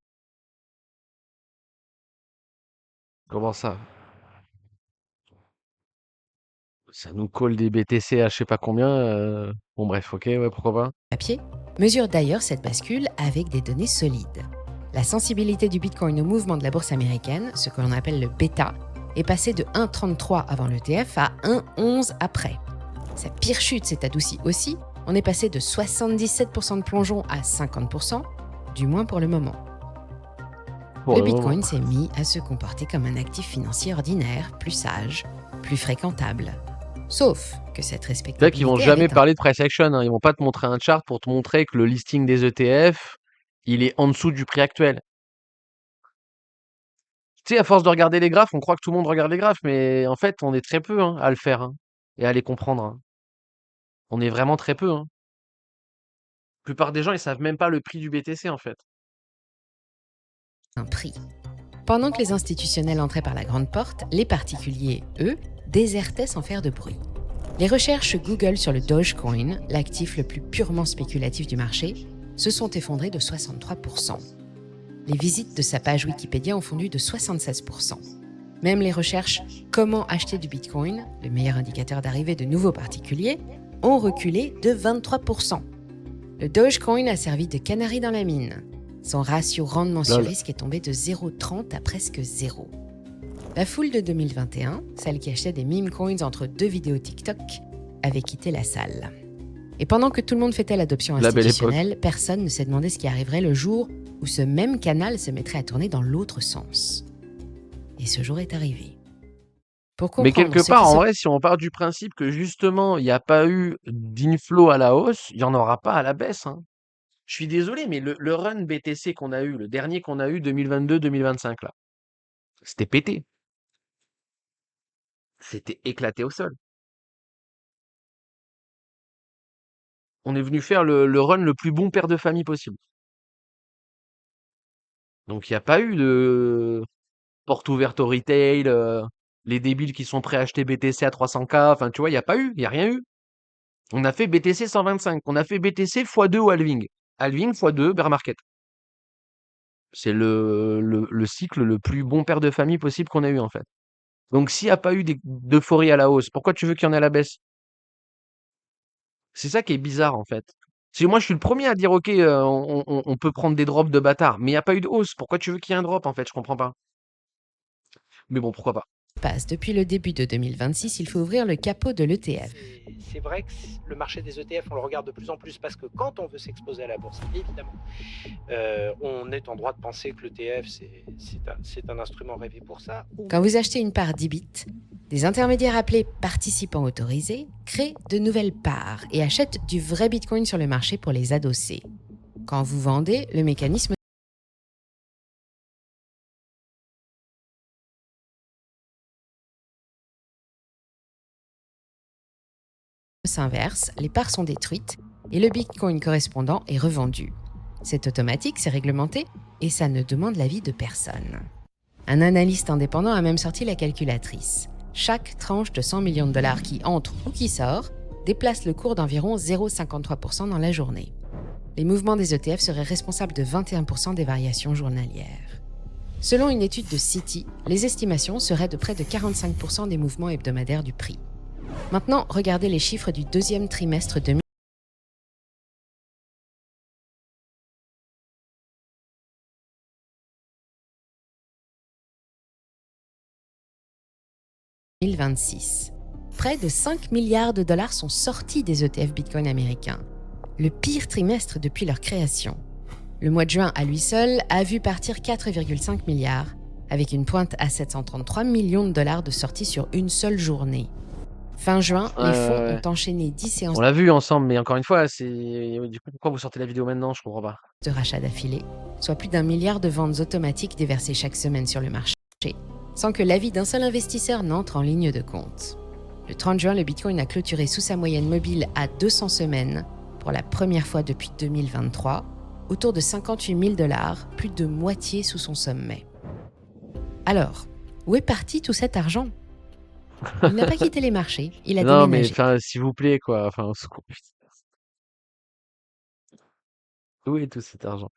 Comment ça? Ça nous colle des BTC à je sais pas combien. Bon bref, ok, ouais, pourquoi pas. mesure d'ailleurs cette bascule avec des données solides. La sensibilité du Bitcoin au mouvement de la bourse américaine, ce que l'on appelle le bêta, est passée de 1,33 avant l'ETF à 1,11 après. Sa pire chute s'est adoucie aussi, on est passé de 77% de plongeon à 50%, du moins pour le moment. Pour Le le moment. Bitcoin s'est mis à se comporter comme un actif financier ordinaire, plus sage, plus fréquentable. Sauf que cette C'est vrai respectabilité qu'ils vont jamais avait un parler de price action, hein. Ils vont pas te montrer un chart pour te montrer que le listing des ETF, il est en dessous du prix actuel. Tu sais, à force de regarder les graphes, on croit que tout le monde regarde les graphes, mais en fait, on est très peu hein, à le faire hein, et à les comprendre, hein. On est vraiment très peu, hein. La plupart des gens, ils savent même pas le prix du BTC, en fait. prix. Pendant que les institutionnels entraient par la grande porte, les particuliers, eux, désertaient sans faire de bruit. Les recherches Google sur le Dogecoin, l'actif le plus purement spéculatif du marché, se sont effondrées de 63%. Les visites de sa page Wikipédia ont fondu de 76%. Même les recherches « Comment acheter du Bitcoin », le meilleur indicateur d'arrivée de nouveaux particuliers, ont reculé de 23%. Le Dogecoin a servi de canari dans la mine. Son ratio rendement sur risque est tombé de 0,30 à presque 0. La foule de 2021, celle qui achetait des meme coins entre 2 vidéos TikTok, avait quitté la salle. Et pendant que tout le monde fêtait l'adoption institutionnelle, personne ne s'est demandé ce qui arriverait le jour où ce même canal se mettrait à tourner dans l'autre sens. Et ce jour est arrivé. Mais quelque part, en vrai, si on part du principe que justement, il n'y a pas eu d'inflow à la hausse, il n'y en aura pas à la baisse, hein. Je suis désolé, mais le run BTC qu'on a eu, le dernier qu'on a eu 2022-2025, là, c'était pété. C'était éclaté au sol. On est venu faire le run le plus bon père de famille possible. Donc, il n'y a pas eu de porte ouverte au retail, les débiles qui sont prêts à acheter BTC à 300K. Enfin, tu vois, il n'y a pas eu, il n'y a rien eu. On a fait BTC 125, on a fait BTC x2 au halving. Halving x2, bear market. C'est le cycle le plus bon père de famille possible qu'on a eu, en fait. Donc, s'il n'y a pas eu d'euphorie à la hausse, pourquoi tu veux qu'il y en ait à la baisse? C'est ça qui est bizarre, en fait. Moi, je suis le premier à dire, ok, on peut prendre des drops de bâtard, mais il n'y a pas eu de hausse. Pourquoi tu veux qu'il y ait un drop, en fait? Je comprends pas. Mais bon, pourquoi pas. Depuis le début de 2026, il faut ouvrir le capot de l'ETF. C'est vrai que le marché des ETF, on le regarde de plus en plus parce que quand on veut s'exposer à la bourse, évidemment, on est en droit de penser que l'ETF, c'est un instrument rêvé pour ça. Quand vous achetez une part d'IBIT, des intermédiaires appelés participants autorisés créent de nouvelles parts et achètent du vrai Bitcoin sur le marché pour les adosser. Quand vous vendez, le mécanisme s'inverse, les parts sont détruites et le Bitcoin correspondant est revendu. C'est automatique, c'est réglementé et ça ne demande l'avis de personne. Un analyste indépendant a même sorti la calculatrice. Chaque tranche de 100 millions de dollars qui entre ou qui sort déplace le cours d'environ 0,53% dans la journée. Les mouvements des ETF seraient responsables de 21% des variations journalières. Selon une étude de Citi, les estimations seraient de près de 45% des mouvements hebdomadaires du prix. Maintenant, regardez les chiffres du deuxième trimestre 2026. Près de 5 milliards de dollars sont sortis des ETF Bitcoin américains, le pire trimestre depuis leur création. Le mois de juin, à lui seul, a vu partir 4,5 milliards, avec une pointe à 733 millions de dollars de sorties sur une seule journée. Fin juin, les fonds ont enchaîné 10 séances On l'a vu ensemble, mais encore une fois, du coup, pourquoi vous sortez la vidéo maintenant? Je comprends pas. de rachats d'affilée, soit plus d'1 milliard de ventes automatiques déversées chaque semaine sur le marché, sans que l'avis d'un seul investisseur n'entre en ligne de compte. Le 30 juin, le Bitcoin a clôturé sous sa moyenne mobile à 200 semaines pour la première fois depuis 2023, autour de 58 000 $, plus de moitié sous son sommet. Alors, où est parti tout cet argent? Il n'a pas quitté les marchés, il a Non, mais déménagé. enfin, s'il vous plaît, quoi. Enfin, au secours. Où est tout cet argent?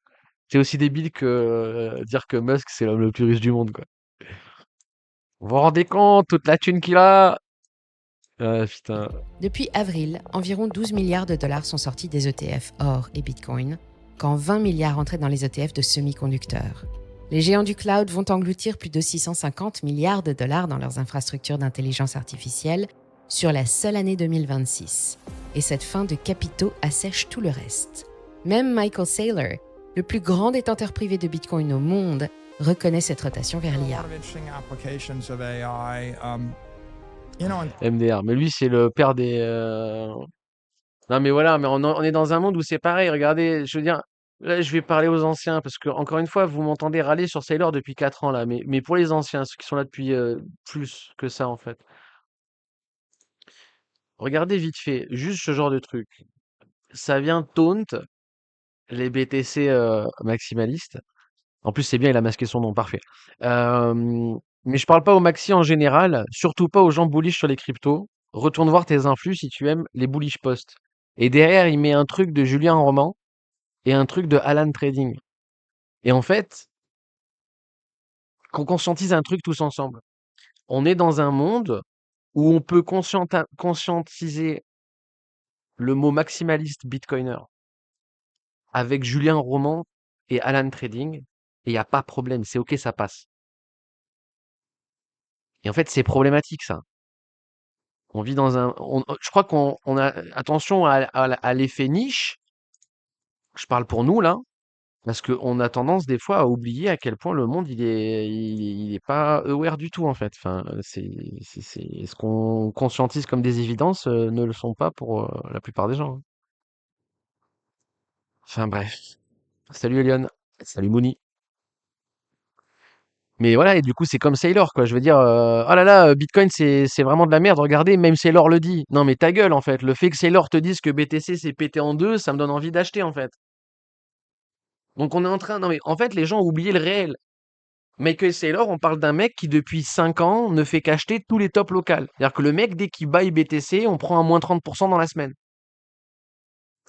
C'est aussi débile que dire que Musk, c'est l'homme le plus riche du monde, quoi. Vous vous rendez compte, toute la thune qu'il a? Ah, putain. Depuis avril, environ 12 milliards de dollars sont sortis des ETF or et Bitcoin, quand 20 milliards entraient dans les ETF de semi-conducteurs. Les géants du cloud vont engloutir plus de 650 milliards de dollars dans leurs infrastructures d'intelligence artificielle sur la seule année 2026. Et cette fin de capitaux assèche tout le reste. Même Michael Saylor, le plus grand détenteur privé de Bitcoin au monde, reconnaît cette rotation vers l'IA. MDR. Mais lui, c'est le père des. Non, mais voilà, mais on est dans un monde où c'est pareil. Regardez, je veux dire, là, je vais parler aux anciens parce que, encore une fois, vous m'entendez râler sur Sailor depuis 4 ans là. Mais pour les anciens, ceux qui sont là depuis plus que ça, en fait. Regardez vite fait, juste ce genre de truc. Ça vient taunt les BTC maximalistes. En plus, c'est bien, il a masqué son nom, parfait. Mais je parle pas aux maxi en général, surtout pas aux gens bullish sur les cryptos. Retourne voir tes influx si tu aimes les bullish posts. Et derrière, il met un truc de Julien Roman et un truc de Alan Trading. Et en fait, qu'on conscientise un truc tous ensemble. On est dans un monde où on peut conscientiser le mot maximaliste bitcoiner avec Julien Roman et Alan Trading, et il n'y a pas de problème, c'est ok, ça passe. Et en fait, c'est problématique ça. On vit dans un. Je crois qu'on a. Attention à l'effet niche, je parle pour nous là, parce qu'on a tendance des fois à oublier à quel point le monde il est pas aware du tout en fait. Enfin, ce qu'on conscientise comme des évidences ne le sont pas pour la plupart des gens, hein. Enfin bref. Salut Elion. Salut Mouni. Mais voilà, et du coup, c'est comme Sailor, quoi. Je veux dire, oh là là, Bitcoin, c'est vraiment de la merde. Regardez, même Sailor le dit. Non, mais ta gueule, en fait. Le fait que Sailor te dise que BTC s'est pété en deux, ça me donne envie d'acheter, en fait. Donc, on est en train. Non, mais en fait, les gens ont oublié le réel. Michael Saylor, on parle d'un mec qui, depuis 5 ans, ne fait qu'acheter tous les tops locales. C'est-à-dire que le mec, dès qu'il buy BTC, on prend un moins 30% dans la semaine.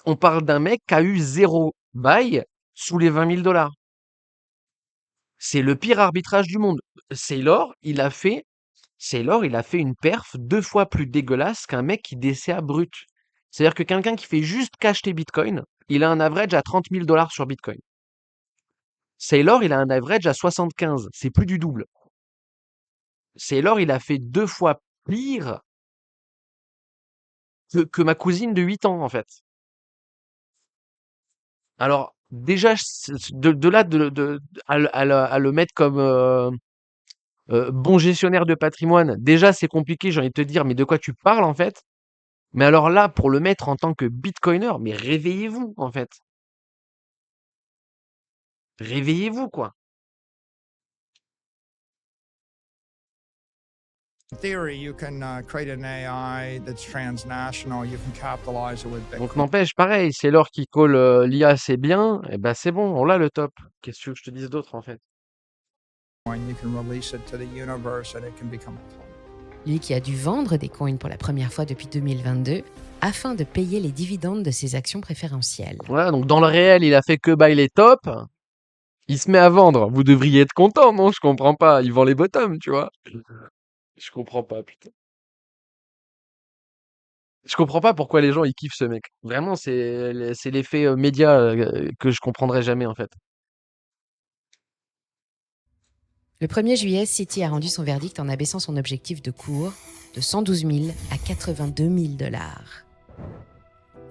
On parle d'un mec qui a eu zéro buy sous les 20 000 $. C'est le pire arbitrage du monde. Saylor, il a fait une perf 2 fois plus dégueulasse qu'un mec qui DCA brut. C'est-à-dire que quelqu'un qui fait juste qu'acheter Bitcoin, il a un average à 30 000 $ sur Bitcoin. Saylor, il a un average à 75. C'est plus du double. Saylor, il a fait 2 fois pire que ma cousine de 8 ans, en fait. Alors, déjà, de là à le mettre comme bon gestionnaire de patrimoine, déjà, c'est compliqué, j'ai envie de te dire, mais de quoi tu parles, en fait? Mais alors là, pour le mettre en tant que bitcoiner, mais réveillez-vous, en fait. Réveillez-vous, quoi. In theory, you can create an AI that's transnational. You can capitalize it with Donc Bitcoin. n'empêche, pareil, c'est l'or qui colle l'IA, c'est bien, et ben c'est bon, on l'a le top. Qu'est-ce que tu veux que je te dise d'autre en fait? You can release it to the universe and it can become a coin. Lui qui a dû vendre des coins pour la première fois depuis 2022 afin de payer les dividendes de ses actions préférentielles. Voilà, donc dans le réel, il a fait que buy les tops, il se met à vendre. Vous devriez être content, non? Je comprends pas. Il vend les bottoms, tu vois. Je comprends pas, putain. Je comprends pas pourquoi les gens ils kiffent ce mec. Vraiment, c'est l'effet média que je comprendrai jamais en fait. Le 1er juillet, Citi a rendu son verdict en abaissant son objectif de cours de 112 000 à 82 000 dollars.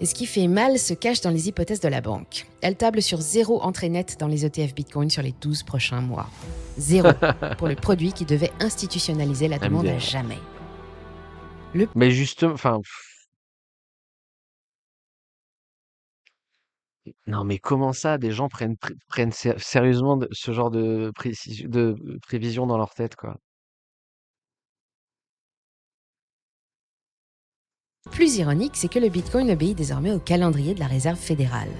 Et ce qui fait mal se cache dans les hypothèses de la banque. Elle table sur 0 entrée nette dans les ETF Bitcoin sur les 12 prochains mois. 0 pour le produit qui devait institutionnaliser la demande à jamais. Mais justement, enfin. Non, mais comment ça, des gens prennent sérieusement ce genre de prévision dans leur tête, quoi. Plus ironique, c'est que le Bitcoin obéit désormais au calendrier de la Réserve fédérale.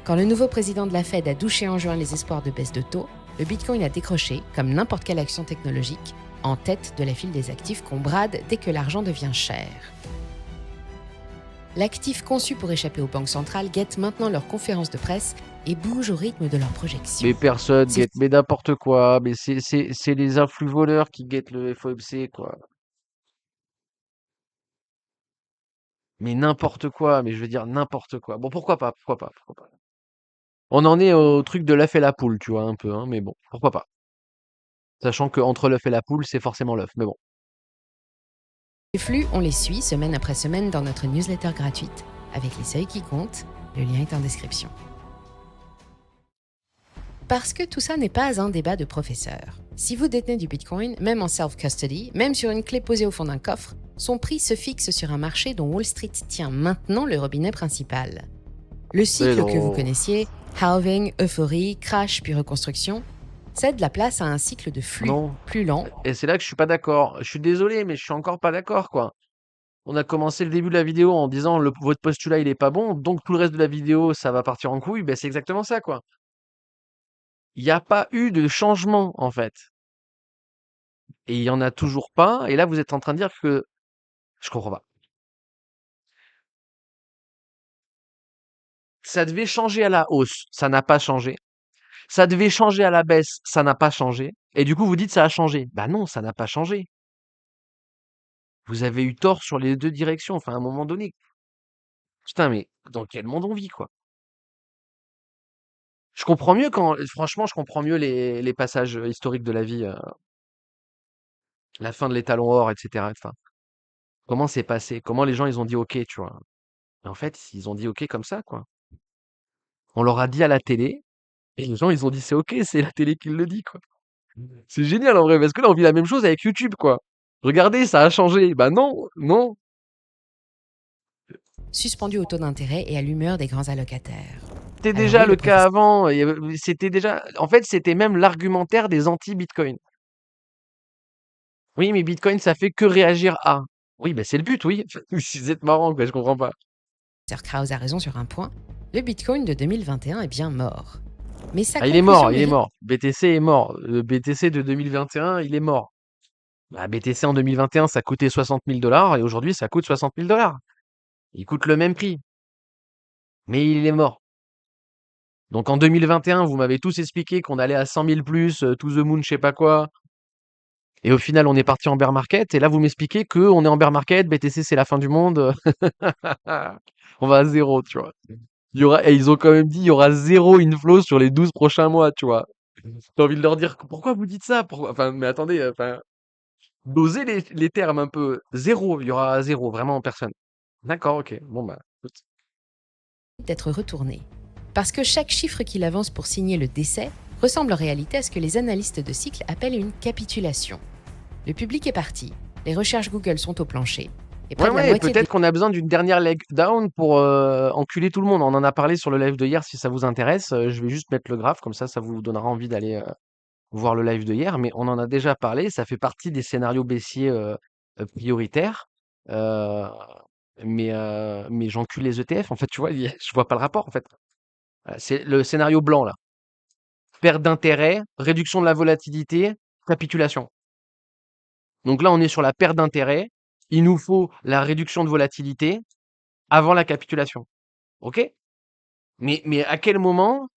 Quand le nouveau président de la Fed a douché en juin les espoirs de baisse de taux, le Bitcoin a décroché, comme n'importe quelle action technologique, en tête de la file des actifs qu'on brade dès que l'argent devient cher. L'actif conçu pour échapper aux banques centrales guette maintenant leurs conférences de presse et bouge au rythme de leurs projections. Mais personne guette, mais n'importe quoi. Mais c'est les influx voleurs qui guettent le FOMC, quoi. Mais n'importe quoi, mais je veux dire n'importe quoi. Bon, pourquoi pas, pourquoi pas, pourquoi pas. On en est au truc de l'œuf et la poule, tu vois, un peu, hein, mais bon, pourquoi pas. Sachant que entre l'œuf et la poule, c'est forcément l'œuf, mais bon. Les flux, on les suit semaine après semaine dans notre newsletter gratuite, avec les seuils qui comptent. Le lien est en description. Parce que tout ça n'est pas un débat de professeurs. Si vous détenez du Bitcoin, même en self-custody, même sur une clé posée au fond d'un coffre, son prix se fixe sur un marché dont Wall Street tient maintenant le robinet principal. Le cycle que vous connaissiez, halving, euphorie, crash puis reconstruction, cède la place à un cycle de flux plus lent. Et c'est là que je suis pas d'accord. Je suis désolé, mais je suis encore pas d'accord, quoi. On a commencé le début de la vidéo en disant votre postulat il est pas bon, donc tout le reste de la vidéo ça va partir en couille. Ben c'est exactement ça, quoi. Il n'y a pas eu de changement en fait. Et il y en a toujours pas. Et là vous êtes en train de dire que je comprends pas. Ça devait changer à la hausse, ça n'a pas changé. Ça devait changer à la baisse, ça n'a pas changé. Et du coup vous dites ça a changé. Bah non, ça n'a pas changé. Vous avez eu tort sur les deux directions. Enfin à un moment donné. Putain, mais dans quel monde on vit, quoi? Je comprends mieux franchement, je comprends mieux les passages historiques de la vie, la fin de l'étalon or, etc. Enfin, comment c'est passé? Comment les gens ils ont dit OK, tu vois? Et en fait, ils ont dit OK comme ça, quoi. On leur a dit à la télé, et les gens ils ont dit c'est OK, c'est la télé qui le dit, quoi. C'est génial en vrai, parce que là on vit la même chose avec YouTube, quoi. Regardez, ça a changé. Bah non, non. Suspendu au taux d'intérêt et à l'humeur des grands allocataires. C'était déjà le cas avant. C'était déjà. En fait, c'était même l'argumentaire des anti-Bitcoin. Oui, mais Bitcoin, ça fait que réagir à. Oui, bah c'est le but, oui. Vous êtes marrant, quoi, je comprends pas. Sir Krauss a raison sur un point, le Bitcoin de 2021 est bien mort. Mais sa il est mort, il est mort. BTC est mort. Le BTC de 2021, il est mort. Bah, BTC en 2021, ça coûtait 60 000 dollars et aujourd'hui, ça coûte 60 000 dollars. Il coûte le même prix. Mais il est mort. Donc en 2021, vous m'avez tous expliqué qu'on allait à 100 000 plus, to the moon, je sais pas quoi. Et au final, on est parti en bear market. Et là, vous m'expliquez qu'on est en bear market, BTC, c'est la fin du monde. On va à zéro, tu vois. Et ils ont quand même dit il y aura zéro inflow sur les 12 prochains mois, tu vois. J'ai envie de leur dire pourquoi vous dites ça? Enfin, mais attendez, enfin, dosez les termes un peu. Zéro, il y aura zéro, vraiment personne. D'accord, ok. Bon, bah, écoute. D'être retourné. Parce que chaque chiffre qu'il avance pour signer le décès ressemble en réalité à ce que les analystes de cycle appellent une capitulation. Le public est parti, les recherches Google sont au plancher. Et Ouais, près de la ouais, moitié des peut-être qu'on a besoin d'une dernière leg down pour enculer tout le monde. On en a parlé sur le live de hier, si ça vous intéresse. Je vais juste mettre le graphe, comme ça vous donnera envie d'aller voir le live de hier. Mais on en a déjà parlé, ça fait partie des scénarios baissiers prioritaires. Euh, mais j'encule les ETF. En fait, tu vois, je vois pas le rapport, en fait. C'est le scénario blanc, là. Perte d'intérêt, réduction de la volatilité, capitulation. Donc là, on est sur la perte d'intérêt. Il nous faut la réduction de volatilité avant la capitulation. OK? Mais à quel moment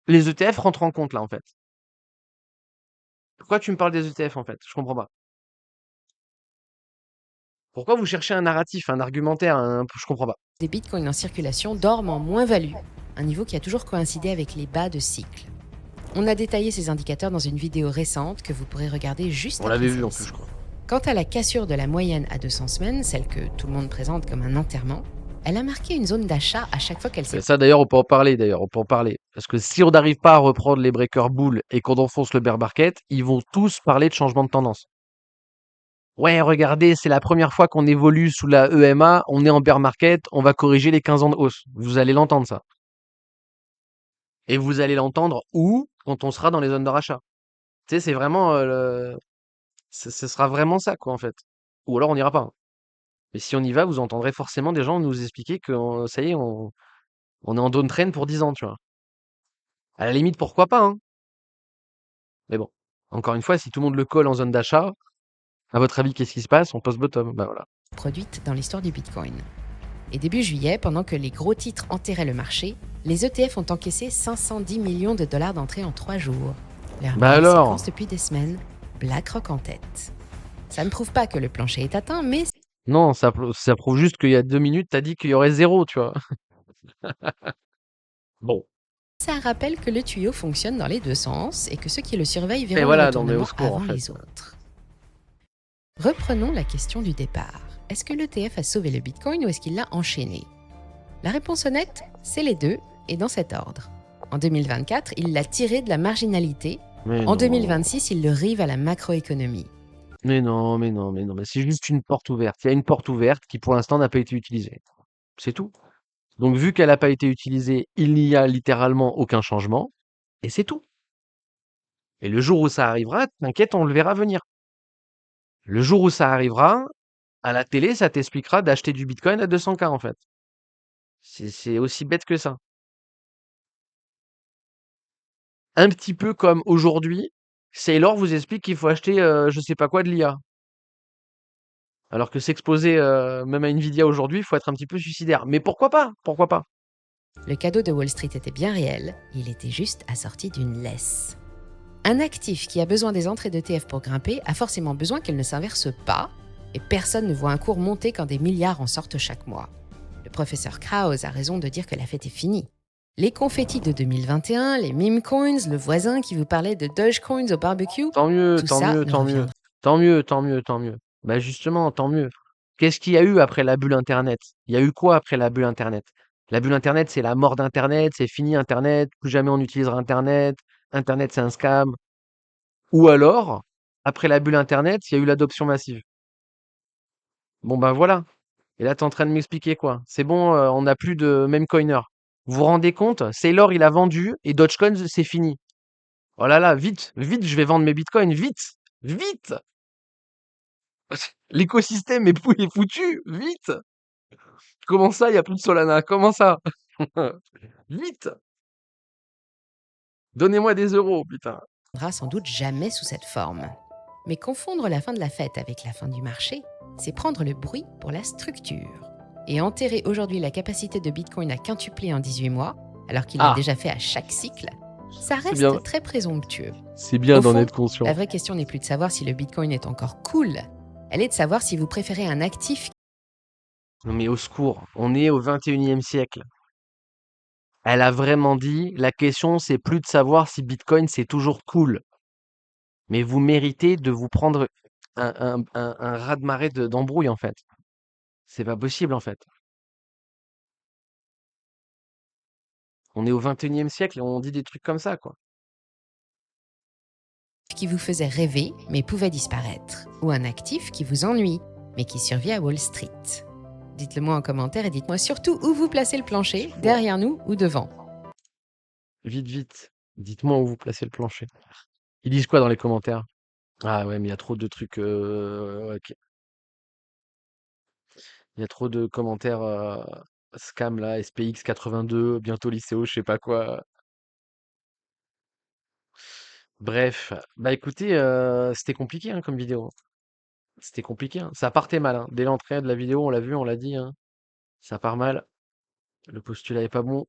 les ETF rentrent en compte, là, en fait? Pourquoi tu me parles des ETF, en fait? Je comprends pas. Pourquoi vous cherchez un narratif, un argumentaire, je comprends pas. bitcoins en circulation dorment en moins-value, un niveau qui a toujours coïncidé avec les bas de cycle. On a détaillé ces indicateurs dans une vidéo récente que vous pourrez regarder juste On après l'avait vu, en plus, celle-ci. je crois. Quant à la cassure de la moyenne à 200 semaines, celle que tout le monde présente comme un enterrement, elle a marqué une zone d'achat à chaque fois qu'elle s'est... Et ça, d'ailleurs, on peut en parler, d'ailleurs. On peut en parler. Parce que si on n'arrive pas à reprendre les breaker bulls et qu'on enfonce le bear market, ils vont tous parler de changement de tendance. Ouais, regardez, c'est la première fois qu'on évolue sous la EMA, on est en bear market, on va corriger les 15 ans de hausse. Vous allez l'entendre, ça. Et vous allez l'entendre où? Quand on sera dans les zones de rachat. Tu sais, c'est vraiment ce sera vraiment ça, quoi, en fait. Ou alors on n'ira pas, hein. Mais si on y va, vous entendrez forcément des gens nous expliquer que ça y est, on est en downtrend pour 10 ans, tu vois. À la limite, pourquoi pas, hein. Mais bon, encore une fois, si tout le monde le colle en zone d'achat, à votre avis, qu'est-ce qui se passe? On post-bottom. Bah voilà. produite dans l'histoire du Bitcoin. Et début juillet, pendant que les gros titres enterraient le marché, les ETF ont encaissé 510 millions de dollars d'entrée en 3 jours. Leur Bah meilleure alors? séquence depuis des semaines, BlackRock en tête. Ça ne prouve pas que le plancher est atteint, mais Non, ça prouve juste qu'il y a 2 minutes, t'as dit qu'il y aurait 0, tu vois. Bon. ça rappelle que le tuyau fonctionne dans les deux sens et que ceux qui le surveillent verront Et le voilà, non mais au retournement secours, en avant fait. les autres. Reprenons la question du départ. Est-ce que l'ETF a sauvé le Bitcoin ou est-ce qu'il l'a enchaîné? La réponse honnête, c'est les deux, et dans cet ordre. En 2024, il l'a tiré de la marginalité. Mais En non. 2026, il le rive à la macroéconomie. Mais non, mais non, mais non, mais c'est juste une porte ouverte. Il y a une porte ouverte qui, pour l'instant, n'a pas été utilisée. C'est tout. Donc, vu qu'elle n'a pas été utilisée, il n'y a littéralement aucun changement, et c'est tout. Et le jour où ça arrivera, t'inquiète, on le verra venir. Le jour où ça arrivera, à la télé, ça t'expliquera d'acheter du Bitcoin à 200K, en fait. C'est aussi bête que ça. Un petit peu comme aujourd'hui, Saylor vous explique qu'il faut acheter je sais pas quoi de l'IA. Alors que s'exposer même à Nvidia aujourd'hui, il faut être un petit peu suicidaire. Mais pourquoi pas? Pourquoi pas? Le cadeau de Wall Street était bien réel, il était juste assorti d'une laisse. Un actif qui a besoin des entrées d'ETF pour grimper a forcément besoin qu'elle ne s'inverse pas, et personne ne voit un cours monter quand des milliards en sortent chaque mois. Le professeur Krause a raison de dire que la fête est finie. Les confettis de 2021, les meme coins, le voisin qui vous parlait de Dogecoins au barbecue, Tant mieux, tout tant ça mieux, ne tant mieux. reviendra. Tant mieux, tant mieux, tant mieux. Bah justement, tant mieux. Qu'est-ce qu'il y a eu après la bulle Internet? Il y a eu quoi après la bulle Internet? La bulle Internet, c'est la mort d'Internet, c'est fini Internet, plus jamais on utilisera Internet, Internet c'est un scam. Ou alors, après la bulle Internet, il y a eu l'adoption massive. Bon ben voilà. Et là, tu es en train de m'expliquer quoi? C'est bon, on n'a plus de meme coiner. Vous vous rendez compte? Saylor, il a vendu et Dogecoin, c'est fini. Oh là là, vite, vite, je vais vendre mes bitcoins, vite, vite! L'écosystème est foutu, vite! Comment ça, il n'y a plus de Solana? Comment ça? Vite! Donnez-moi des euros, putain. Sans doute jamais sous cette forme. Mais confondre la fin de la fête avec la fin du marché, c'est prendre le bruit pour la structure. Et enterrer aujourd'hui la capacité de Bitcoin à quintupler en 18 mois, alors qu'il l'a Ah, déjà fait à chaque cycle, ça c'est bien, reste très présomptueux. c'est bien Au d'en fond, être conscient. la vraie question n'est plus de savoir si le Bitcoin est encore cool, elle est de savoir si vous préférez un actif. Non mais au secours, on est au 21e siècle. Elle a vraiment dit, la question c'est plus de savoir si Bitcoin c'est toujours cool, mais vous méritez de vous prendre un raz-de-marée d'embrouille en fait. C'est pas possible en fait. On est au 21e siècle et on dit des trucs comme ça quoi. Qui vous faisait rêver mais pouvait disparaître, ou un actif qui vous ennuie mais qui survit à Wall Street. Dites-le moi en commentaire et dites-moi surtout où vous placez le plancher, derrière nous ou devant. Vite, vite. Dites-moi où vous placez le plancher. Ils disent quoi dans les commentaires? Ah ouais, mais il y a trop de trucs. Ok. Il y a trop de commentaires scam là, SPX 82, bientôt Lycéo, je sais pas quoi. Bref, bah écoutez, c'était compliqué hein, comme vidéo. C'était compliqué, hein. Ça partait mal, hein. Dès l'entrée de la vidéo, on l'a vu, on l'a dit, hein. Ça part mal. Le postulat est pas bon.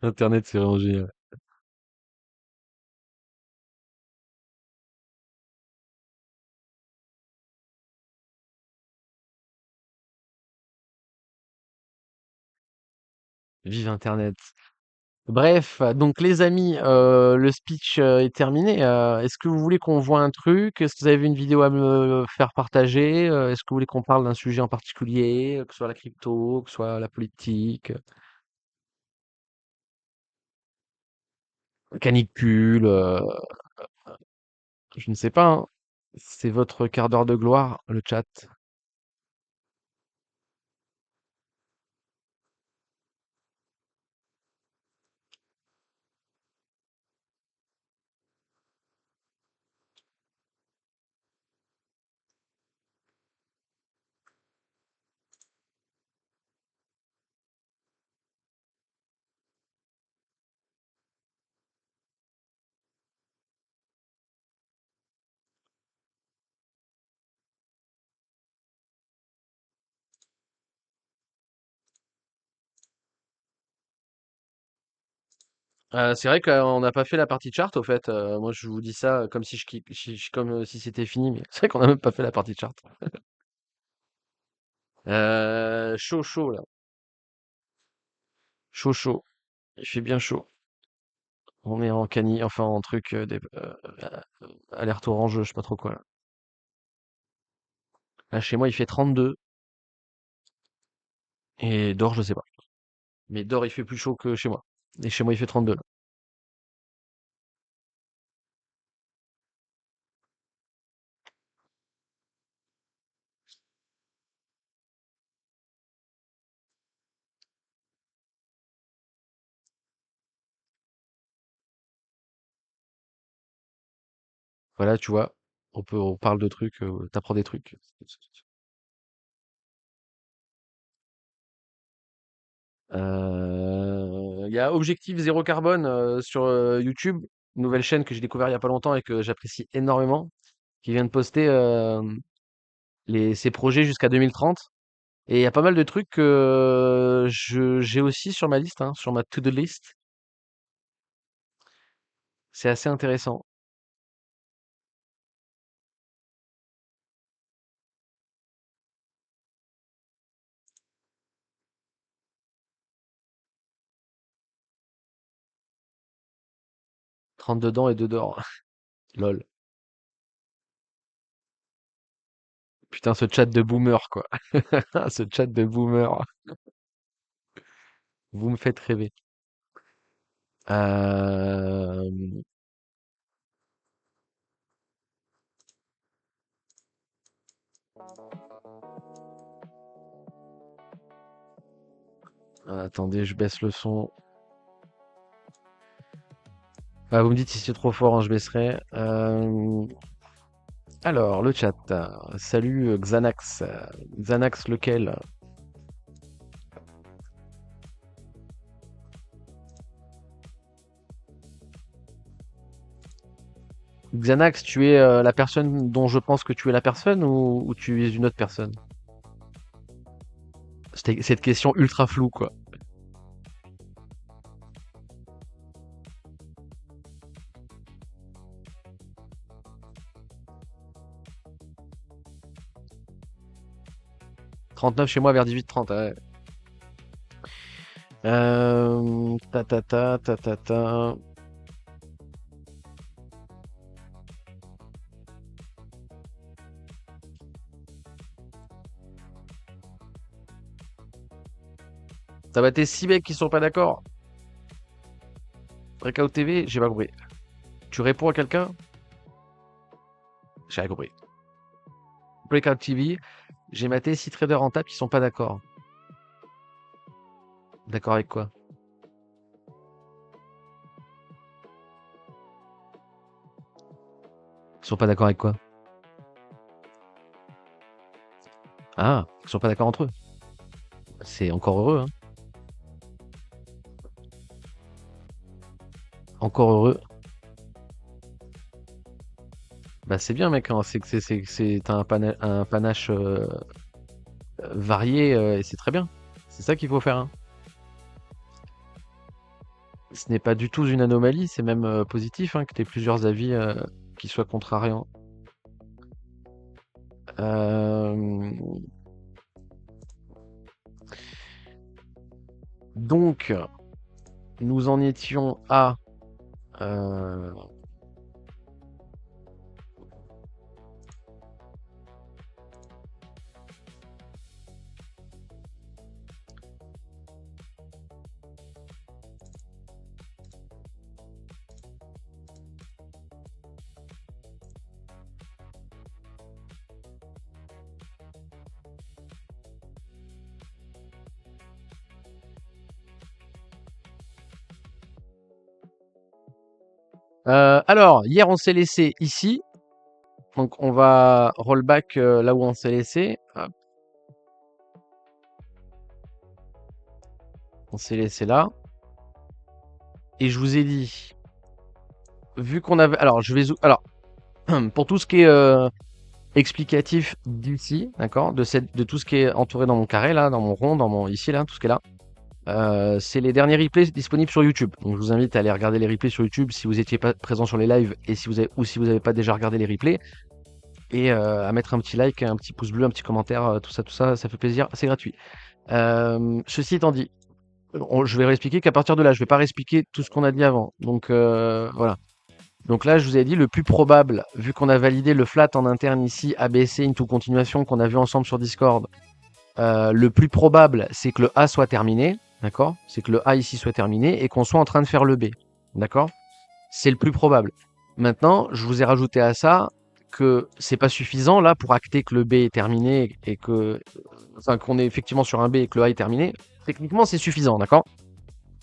Internet, c'est vraiment génial. Vive Internet. Bref, donc les amis, le speech est terminé. Est-ce que vous voulez qu'on voit un truc? Est-ce que vous avez une vidéo à me faire partager? Est-ce que vous voulez qu'on parle d'un sujet en particulier, que ce soit la crypto, que ce soit la politique, canicule, je ne sais pas, hein. C'est votre quart d'heure de gloire, le chat. C'est vrai qu'on n'a pas fait la partie chart, au fait. Moi, je vous dis ça comme si comme si c'était fini, mais c'est vrai qu'on n'a même pas fait la partie chart. Chaud, chaud là. Chaud, chaud. Il fait bien chaud. On est en enfin en truc alerte orange, je sais pas trop quoi là. Là, chez moi, il fait 32 et dehors, je sais pas. Mais dehors, il fait plus chaud que chez moi. Et chez moi, il fait 32 là. Voilà, tu vois, on parle de trucs, t'apprends des trucs. Il y a Objectif Zéro Carbone sur YouTube, nouvelle chaîne que j'ai découvert il y a pas longtemps et que j'apprécie énormément, qui vient de poster ses projets jusqu'à 2030. Et il y a pas mal de trucs que j'ai aussi sur ma liste, hein, sur ma to-do list. C'est assez intéressant. 30 dedans et 2 dehors. Lol. Putain, ce chat de boomer, quoi. Ce chat de boomer. Vous me faites rêver. Euh, Attendez, je baisse le son. Ah, vous me dites si c'est trop fort, hein, je baisserai. Alors, le chat. Salut Xanax. Xanax lequel? Xanax, tu es la personne dont je pense que tu es la personne ou tu es une autre personne? C'était cette question ultra floue, quoi. « 39 chez moi vers 18h30, ouais. Ta ta ta ta ta ta. Ça va être 6 mecs qui sont pas d'accord. Breakout TV, j'ai pas compris. Tu réponds à quelqu'un? J'ai rien compris. Breakout TV, j'ai maté 6 traders rentables qui sont pas d'accord. D'accord avec quoi? Ils sont pas d'accord avec quoi? Ah, ils sont pas d'accord entre eux. C'est encore heureux, hein. Encore heureux. Bah c'est bien mec, hein. T'as un panache varié et c'est très bien. C'est ça qu'il faut faire, hein. Ce n'est pas du tout une anomalie, c'est même positif, hein, que tu aies plusieurs avis qui soient contrariants. Donc, nous en étions à... alors, hier on s'est laissé ici. Donc on va rollback là où on s'est laissé. Hop. On s'est laissé là. Et je vous ai dit, vu qu'on avait... Alors, je vais... Alors, pour tout ce qui est explicatif d'ici, d'accord, de tout ce qui est entouré dans mon carré, là, dans mon rond, dans mon... Ici, là, tout ce qui est là. C'est les derniers replays disponibles sur YouTube. Donc je vous invite à aller regarder les replays sur YouTube si vous n'étiez pas présent sur les lives et si vous n'avez pas déjà regardé les replays. Et à mettre un petit like, un petit pouce bleu, un petit commentaire, tout ça, ça fait plaisir, c'est gratuit. Ceci étant dit, je vais réexpliquer qu'à partir de là, je vais pas réexpliquer tout ce qu'on a dit avant. Donc voilà. Donc là, je vous ai dit le plus probable, vu qu'on a validé le flat en interne ici, ABC into continuation qu'on a vu ensemble sur Discord, le plus probable, c'est que le A soit terminé, d'accord? C'est que le A ici soit terminé et qu'on soit en train de faire le B, d'accord? C'est le plus probable. Maintenant, je vous ai rajouté à ça que c'est pas suffisant là pour acter que le B est terminé et que, enfin, qu'on est effectivement sur un B et que le A est terminé. Techniquement, c'est suffisant, d'accord?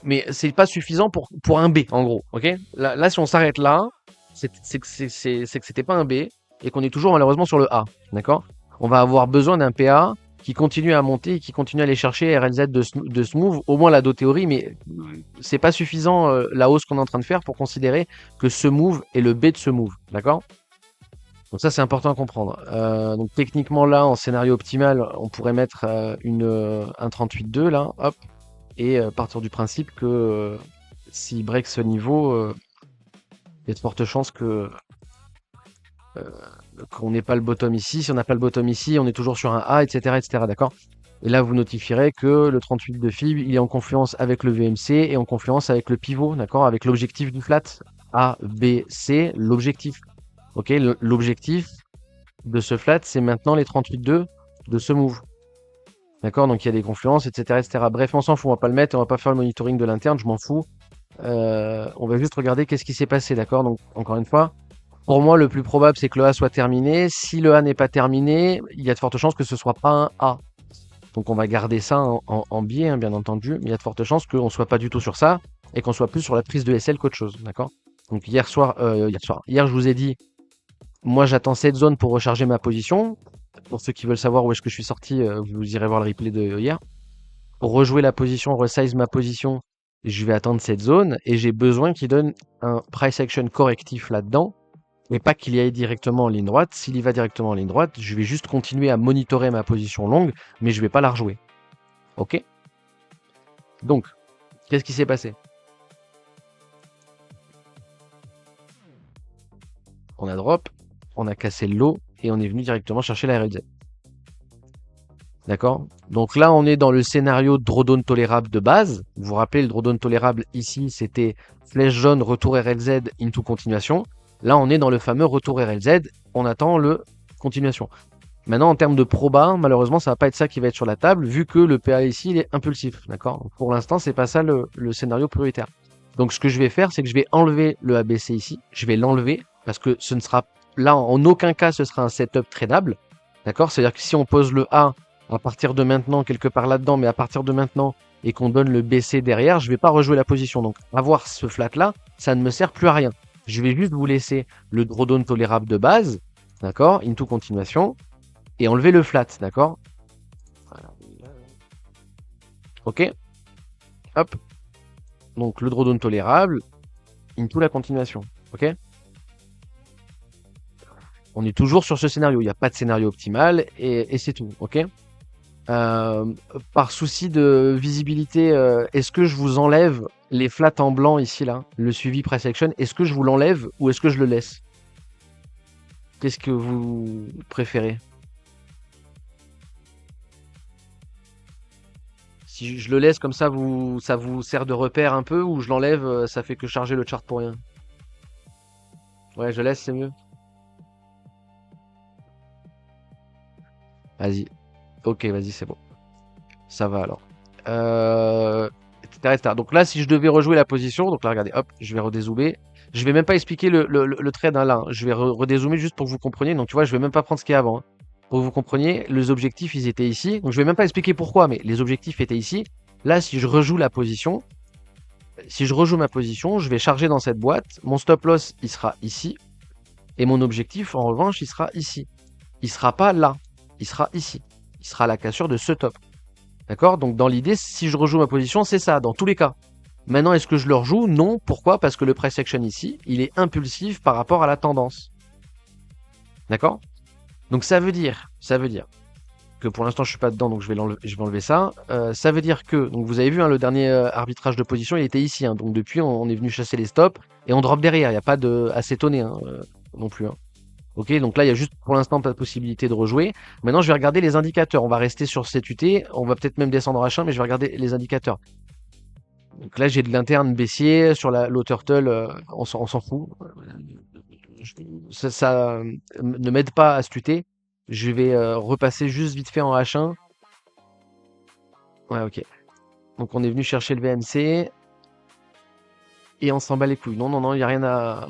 Mais c'est pas suffisant pour un B, en gros, ok? Là, si on s'arrête là, c'est que c'était pas un B et qu'on est toujours malheureusement sur le A, d'accord? On va avoir besoin d'un PA qui continue à monter et qui continue à aller chercher RLZ de ce move, au moins la do théorie, mais c'est pas suffisant la hausse qu'on est en train de faire pour considérer que ce move est le B de ce move, d'accord? Donc ça, c'est important à comprendre. Donc techniquement, là, en scénario optimal, on pourrait mettre un 38.2, là, hop, et partir du principe que s'il break ce niveau, il y a de fortes chances qu'on n'ait pas le bottom ici. Si on n'a pas le bottom ici, on est toujours sur un A, etc., etc., d'accord? Et là, vous notifierez que le 38 de FIB, il est en confluence avec le VMC et en confluence avec le pivot, d'accord? Avec l'objectif du flat. A, B, C, l'objectif. Ok, l'objectif de ce flat, c'est maintenant les 38.2 de ce move. D'accord, donc il y a des confluences, etc., etc. Bref, on s'en fout, on va pas le mettre, on va pas faire le monitoring de l'interne, je m'en fous. On va juste regarder qu'est-ce qui s'est passé, d'accord? Donc, encore une fois, pour moi, le plus probable, c'est que le A soit terminé. Si le A n'est pas terminé, il y a de fortes chances que ce soit pas un A. Donc, on va garder ça en biais, hein, bien entendu, mais il y a de fortes chances qu'on soit pas du tout sur ça et qu'on soit plus sur la prise de SL qu'autre chose, d'accord? Donc, hier, je vous ai dit Moi, j'attends cette zone pour recharger ma position. Pour ceux qui veulent savoir où est-ce que je suis sorti, vous irez voir le replay de hier. Pour rejouer la position, resize ma position, je vais attendre cette zone et j'ai besoin qu'il donne un price action correctif là-dedans, mais pas qu'il y aille directement en ligne droite. S'il y va directement en ligne droite, je vais juste continuer à monitorer ma position longue, mais je vais pas la rejouer. Ok? Donc, qu'est-ce qui s'est passé? On a drop, on a cassé le lot et on est venu directement chercher la RLZ. D'accord? Donc là, on est dans le scénario drawdown tolérable de base. Vous vous rappelez, le drawdown tolérable ici, c'était flèche jaune, retour RLZ, into continuation. Là, on est dans le fameux retour RLZ. On attend le continuation. Maintenant, en termes de proba, malheureusement, ça va pas être ça qui va être sur la table, vu que le PA ici, il est impulsif. D'accord? Pour l'instant, c'est pas ça le scénario prioritaire. Donc, ce que je vais faire, c'est que je vais enlever le ABC ici. Je vais l'enlever parce que ce ne sera là, en aucun cas, ce sera un setup tradable. D'accord? C'est-à-dire que si on pose le A à partir de maintenant, quelque part là-dedans, mais à partir de maintenant, et qu'on donne le BC derrière, je vais pas rejouer la position. Donc, avoir ce flat-là, ça ne me sert plus à rien. Je vais juste vous laisser le drawdown tolérable de base, d'accord, into continuation, et enlever le flat, d'accord. Ok. Hop. Donc, le drawdown tolérable, into la continuation, ok. On est toujours sur ce scénario, il n'y a pas de scénario optimal, et c'est tout, ok. Par souci de visibilité, est-ce que je vous enlève les flats en blanc ici là, le suivi price action, est-ce que je vous l'enlève ou est-ce que je le laisse? Qu'est-ce que vous préférez? Si je le laisse comme ça, ça vous sert de repère un peu, ou je l'enlève, ça fait que charger le chart pour rien? Ouais, je laisse, c'est mieux. Vas-y. Ok, vas-y, c'est bon. Ça va alors. Etc. Donc là, si je devais rejouer la position, donc là, regardez, hop, je vais redézoomer. Je vais même pas expliquer le trade hein, là. Hein. Je vais redézoomer juste pour que vous compreniez. Donc tu vois, je vais même pas prendre ce qu'il y a avant. Hein. Pour que vous compreniez, les objectifs, ils étaient ici. Donc je vais même pas expliquer pourquoi, mais les objectifs étaient ici. Là, si je rejoue la position, si je rejoue ma position, je vais charger dans cette boîte. Mon stop loss, il sera ici. Et mon objectif, en revanche, il sera ici. Il sera pas là. Il sera ici. Il sera à la cassure de ce top. D'accord? Donc dans l'idée, si je rejoue ma position, c'est ça, dans tous les cas. Maintenant, est-ce que je le rejoue? Non. Pourquoi? Parce que le price action ici, il est impulsif par rapport à la tendance. D'accord? Donc ça veut dire que pour l'instant, je suis pas dedans, donc je vais enlever ça. Ça veut dire que, donc vous avez vu, hein, le dernier arbitrage de position, il était ici. Hein, donc depuis, on est venu chasser les stops et on drop derrière. Il n'y a pas de à s'étonner hein, non plus. Hein. Ok, donc là, il y a juste pour l'instant pas de possibilité de rejouer. Maintenant, je vais regarder les indicateurs. On va rester sur cette UT. On va peut-être même descendre en H1, mais je vais regarder les indicateurs. Donc là, j'ai de l'interne baissier. Sur l'eau turtle, on s'en fout. Ça ne m'aide pas à cette UT. Je vais repasser juste vite fait en H1. Ouais, ok. Donc on est venu chercher le VMC. Et on s'en bat les couilles. Non, il n'y a rien à...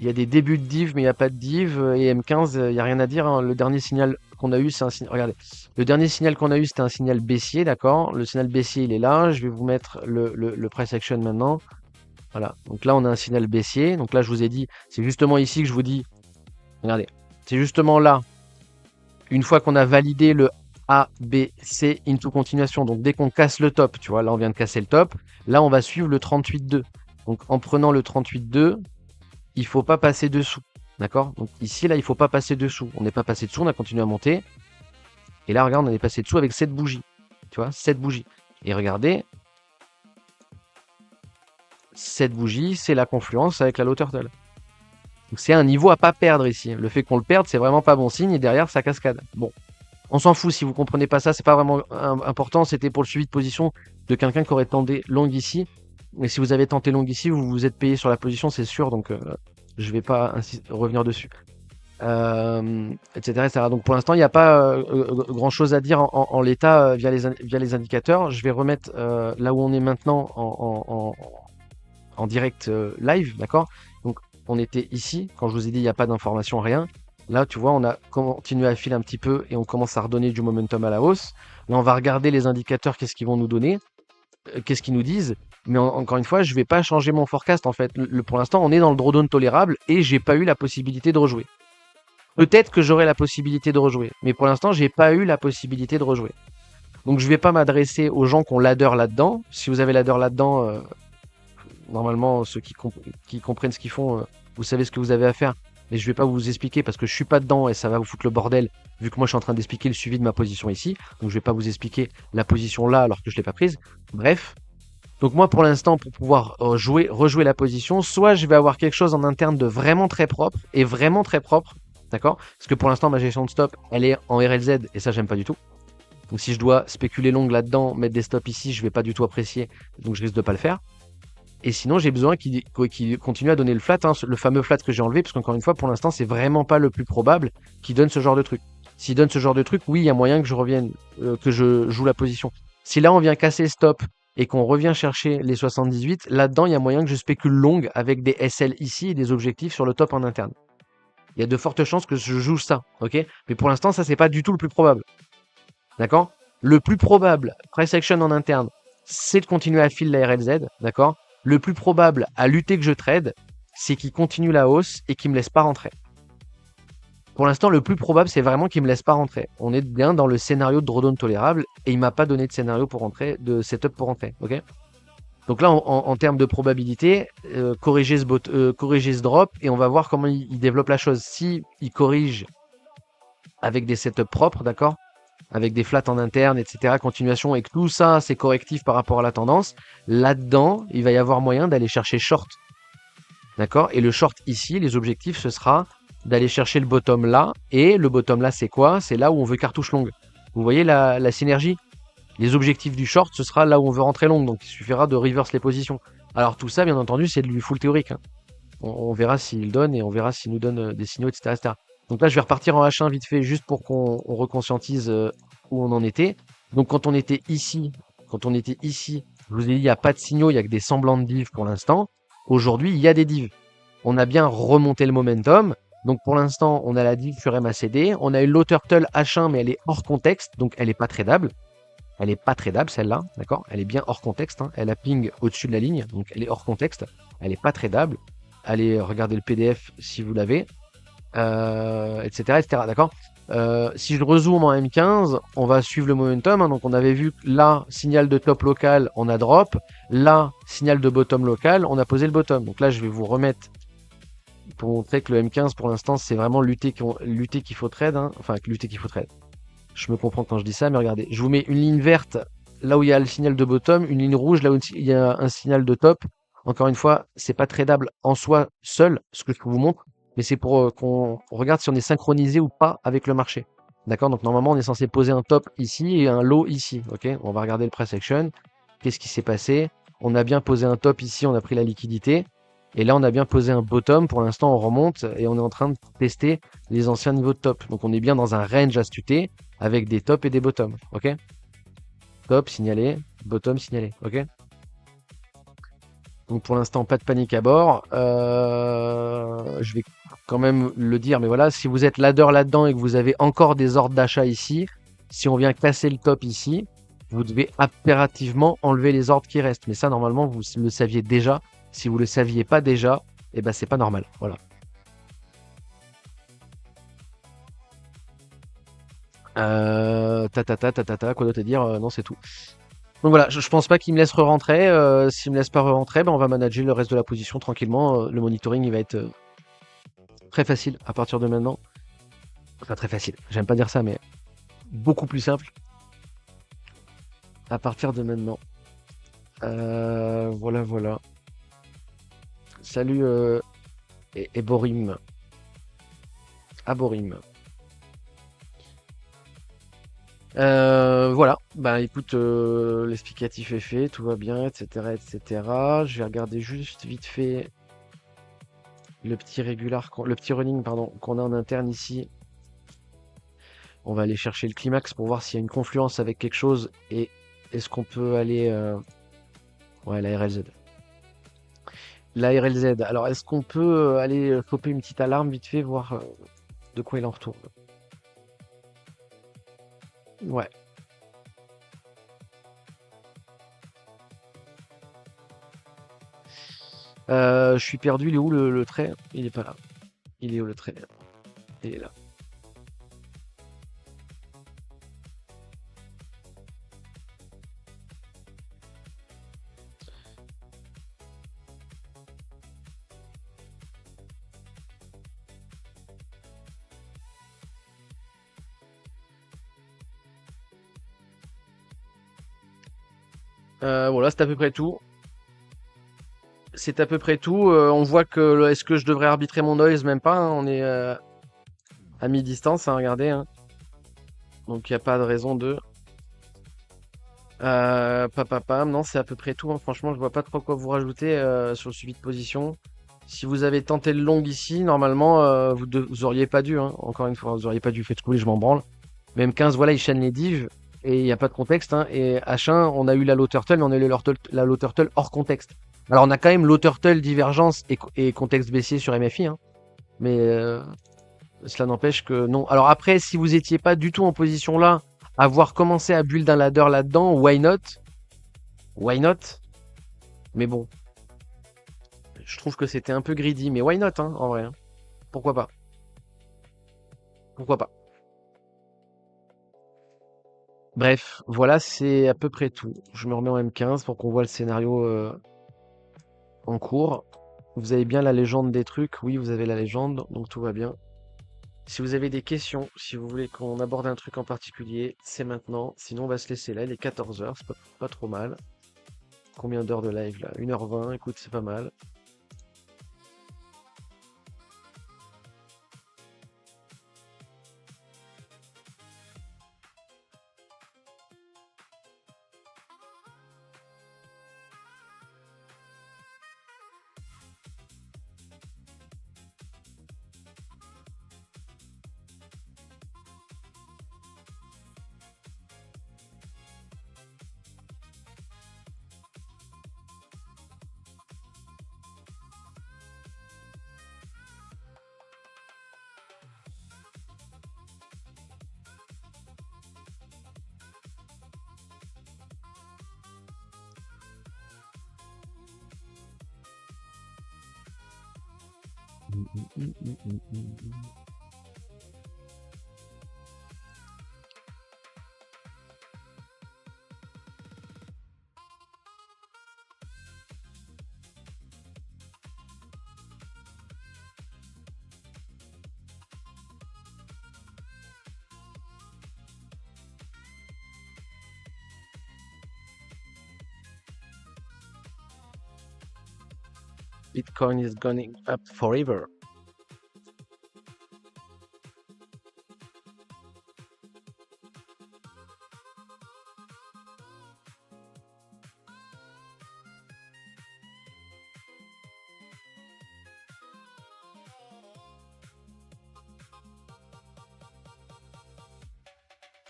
Il y a des débuts de div, mais il n'y a pas de div. Et M15, il n'y a rien à dire. Hein. Le dernier signal qu'on a eu, c'est un signal. Regardez. Le dernier signal qu'on a eu, c'était un signal baissier, d'accord? Le signal baissier, il est là. Je vais vous mettre le price action maintenant. Voilà. Donc là, on a un signal baissier. Donc là, je vous ai dit, c'est justement ici que je vous dis. Regardez. C'est justement là. Une fois qu'on a validé le A, B, C into continuation. Donc dès qu'on casse le top, tu vois, là, on vient de casser le top. Là, on va suivre le 38.2. Donc en prenant le 38.2. Il faut pas passer dessous, d'accord? Donc ici, là, il faut pas passer dessous. On n'est pas passé dessous, on a continué à monter. Et là, regarde, on est passé dessous avec 7 bougies. Tu vois, 7 bougies. Et regardez, 7 bougies, c'est la confluence avec la low turtle. Donc c'est un niveau à pas perdre ici. Le fait qu'on le perde, c'est vraiment pas bon signe. Et derrière, ça cascade. Bon, on s'en fout. Si vous comprenez pas ça, c'est pas vraiment important. C'était pour le suivi de position de quelqu'un qui aurait tenté long ici. Mais si vous avez tenté long ici, vous vous êtes payé sur la position, c'est sûr. Donc, je vais pas revenir dessus. Etc., etc. Donc, pour l'instant, il n'y a pas grand-chose à dire en l'état via les indicateurs. Je vais remettre là où on est maintenant en direct live, d'accord? Donc, on était ici. Quand je vous ai dit, il n'y a pas d'information, rien. Là, tu vois, on a continué à filer un petit peu et on commence à redonner du momentum à la hausse. Là, on va regarder les indicateurs, qu'est-ce qu'ils vont nous donner, qu'est-ce qu'ils nous disent. Mais encore une fois, je vais pas changer mon forecast en fait. Pour l'instant, on est dans le drawdown tolérable et j'ai pas eu la possibilité de rejouer. Peut-être que j'aurai la possibilité de rejouer. Mais pour l'instant, j'ai pas eu la possibilité de rejouer. Donc je vais pas m'adresser aux gens qui ont ladder là-dedans. Si vous avez ladder là-dedans, normalement, ceux qui comprennent ce qu'ils font, vous savez ce que vous avez à faire. Mais je vais pas vous expliquer parce que je suis pas dedans et ça va vous foutre le bordel, vu que moi je suis en train d'expliquer le suivi de ma position ici. Donc je vais pas vous expliquer la position là alors que je l'ai pas prise. Bref. Donc moi pour l'instant, pour pouvoir rejouer la position, soit je vais avoir quelque chose en interne de vraiment très propre et vraiment très propre. D'accord? Parce que pour l'instant, ma gestion de stop, elle est en RLZ et ça, j'aime pas du tout. Donc si je dois spéculer long là-dedans, mettre des stops ici, je vais pas du tout apprécier. Donc je risque de pas le faire. Et sinon, j'ai besoin qu'il continue à donner le flat, hein, le fameux flat que j'ai enlevé, parce qu'encore une fois, pour l'instant, c'est vraiment pas le plus probable qu'il donne ce genre de truc. S'il donne ce genre de truc, oui, il y a moyen que je revienne, que je joue la position. Si là, on vient casser le stop et qu'on revient chercher les 78, là-dedans, il y a moyen que je spécule long avec des SL ici et des objectifs sur le top en interne. Il y a de fortes chances que je joue ça, ok? Mais pour l'instant, ça, c'est pas du tout le plus probable. D'accord? Le plus probable, price action en interne, c'est de continuer à filer la RLZ, d'accord? Le plus probable à lutter que je trade, c'est qu'il continue la hausse et qu'il me laisse pas rentrer. Pour l'instant, le plus probable, c'est vraiment qu'il me laisse pas rentrer. On est bien dans le scénario de drawdown tolérable et il m'a pas donné de scénario pour rentrer, de setup pour rentrer, ok? Donc là, en termes de probabilité, corriger ce drop et on va voir comment il développe la chose. Si il corrige avec des setups propres, d'accord? Avec des flats en interne, etc., continuation, et que tout ça, c'est correctif par rapport à la tendance, là-dedans, il va y avoir moyen d'aller chercher short. D'accord? Et le short ici, les objectifs, ce sera d'aller chercher le bottom là, et le bottom là, c'est quoi? C'est là où on veut cartouche longue. Vous voyez la synergie? Les objectifs du short, ce sera là où on veut rentrer long, donc il suffira de reverse les positions. Alors tout ça, bien entendu, c'est du full théorique. Hein. On verra s'il donne, et on verra s'il nous donne des signaux, etc., etc. Donc là, je vais repartir en H1 vite fait, juste pour qu'on reconscientise où on en était. Donc quand on était ici, je vous ai dit, il n'y a pas de signaux, il n'y a que des semblants de div pour l'instant. Aujourd'hui, il y a des divs. On a bien remonté le momentum. Donc pour l'instant, on a la div sur MACD. On a eu low turtle H1, mais elle est hors contexte, donc elle n'est pas tradable. Elle n'est pas tradable, celle-là, d'accord? Elle est bien hors contexte. Hein. Elle a ping au-dessus de la ligne, donc elle est hors contexte. Elle n'est pas tradable. Allez regarder le PDF si vous l'avez. Etc., etc. D'accord? Si je rezoome en M15, on va suivre le momentum. Hein, donc on avait vu là, signal de top local, on a drop. Là, signal de bottom local, on a posé le bottom. Donc là, je vais vous remettre pour montrer que le M15 pour l'instant, c'est vraiment lutter qu'il faut trade. Hein. Enfin, lutter qu'il faut trade. Je me comprends quand je dis ça, mais regardez, je vous mets une ligne verte là où il y a le signal de bottom, une ligne rouge là où il y a un signal de top. Encore une fois, c'est pas tradable en soi seul, ce que je vous montre, mais c'est pour qu'on regarde si on est synchronisé ou pas avec le marché. D'accord? Donc normalement, on est censé poser un top ici et un low ici. Ok? On va regarder le price action. Qu'est-ce qui s'est passé? On a bien posé un top ici, on a pris la liquidité. Et là, on a bien posé un bottom. Pour l'instant, on remonte et on est en train de tester les anciens niveaux de top. Donc on est bien dans un range astuté avec des tops et des bottoms. Ok? Top signalé, bottom signalé. Ok? Donc pour l'instant, pas de panique à bord. Je vais quand même le dire, mais voilà, si vous êtes ladder là-dedans et que vous avez encore des ordres d'achat ici, si on vient casser le top ici, vous devez impérativement enlever les ordres qui restent. Mais ça, normalement, vous le saviez déjà. Si vous ne le saviez pas déjà, eh ben, c'est pas normal. Voilà. Quoi d'autre à dire? Non, c'est tout. Donc voilà, je pense pas qu'il me laisse re-rentrer. S'il me laisse pas re-rentrer, ben on va manager le reste de la position tranquillement. Le monitoring, il va être très facile à partir de maintenant. Enfin, très facile. J'aime pas dire ça, mais beaucoup plus simple à partir de maintenant. Voilà, voilà. Salut Eborim. Aborim. Voilà, bah écoute, l'explicatif est fait, tout va bien, etc., etc. Je vais regarder juste vite fait le petit le petit running, pardon, qu'on a en interne ici. On va aller chercher le climax pour voir s'il y a une confluence avec quelque chose et est-ce qu'on peut aller, ouais, la RLZ. La RLZ. Alors, est-ce qu'on peut aller choper une petite alarme vite fait, voir de quoi il en retourne? Ouais. Je suis perdu, il est où le trait? Il est pas là. Il est où le trait? Il est là. Voilà, c'est à peu près tout. C'est à peu près tout. On voit que est-ce que je devrais arbitrer mon noise? Même pas, hein, on est à mi-distance, hein, regardez, hein. Donc il n'y a pas de raison de. Papapam, non, c'est à peu près tout, hein. Franchement, je vois pas trop quoi vous rajouter sur le suivi de position. Si vous avez tenté le long ici, normalement, vous auriez pas dû, hein. Encore une fois, vous auriez pas dû. Faites couler, je m'en branle. Mais M15, voilà, il chaîne les divs et il n'y a pas de contexte, hein. Et H1, on a eu la low turtle, mais on a eu la low turtle hors contexte. Alors, on a quand même low turtle, divergence et contexte baissier sur MFI, hein. Mais cela n'empêche que non. Alors après, si vous étiez pas du tout en position là, avoir commencé à build un ladder là-dedans, why not? Why not? Mais bon, je trouve que c'était un peu greedy, mais why not, hein, en vrai, hein. Pourquoi pas? Pourquoi pas? Bref, voilà, c'est à peu près tout. Je me remets en M15 pour qu'on voit le scénario en cours. Vous avez bien la légende des trucs? Oui, vous avez la légende, donc tout va bien. Si vous avez des questions, si vous voulez qu'on aborde un truc en particulier, c'est maintenant. Sinon, on va se laisser là. Il est 14h, c'est pas trop mal. Combien d'heures de live là? 1h20, écoute, c'est pas mal. Bitcoin is going up forever.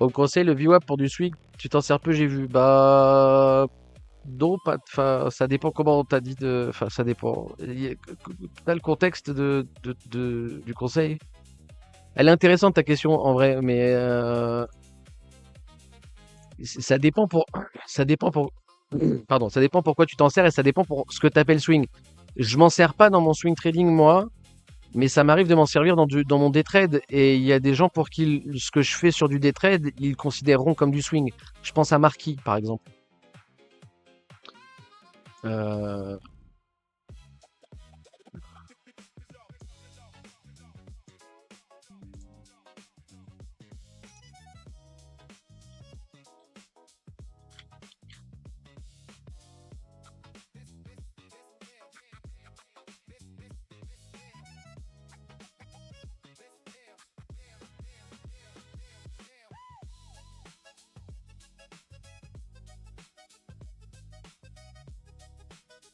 Au conseil, le VWAP pour du swing, tu t'en sers peu, j'ai vu. Bah. Non, pas. Enfin, ça dépend comment on t'a dit de. Enfin, ça dépend. T'as le contexte du conseil. Elle est intéressante ta question en vrai, mais ça dépend pour. Ça dépend pour. Pardon, ça dépend pourquoi tu t'en sers et ça dépend pour ce que tu appelles swing. Je m'en sers pas dans mon swing trading moi, mais ça m'arrive de m'en servir dans mon day trade et il y a des gens pour qui ce que je fais sur du day trade, ils considéreront comme du swing. Je pense à Marquis par exemple. Euh,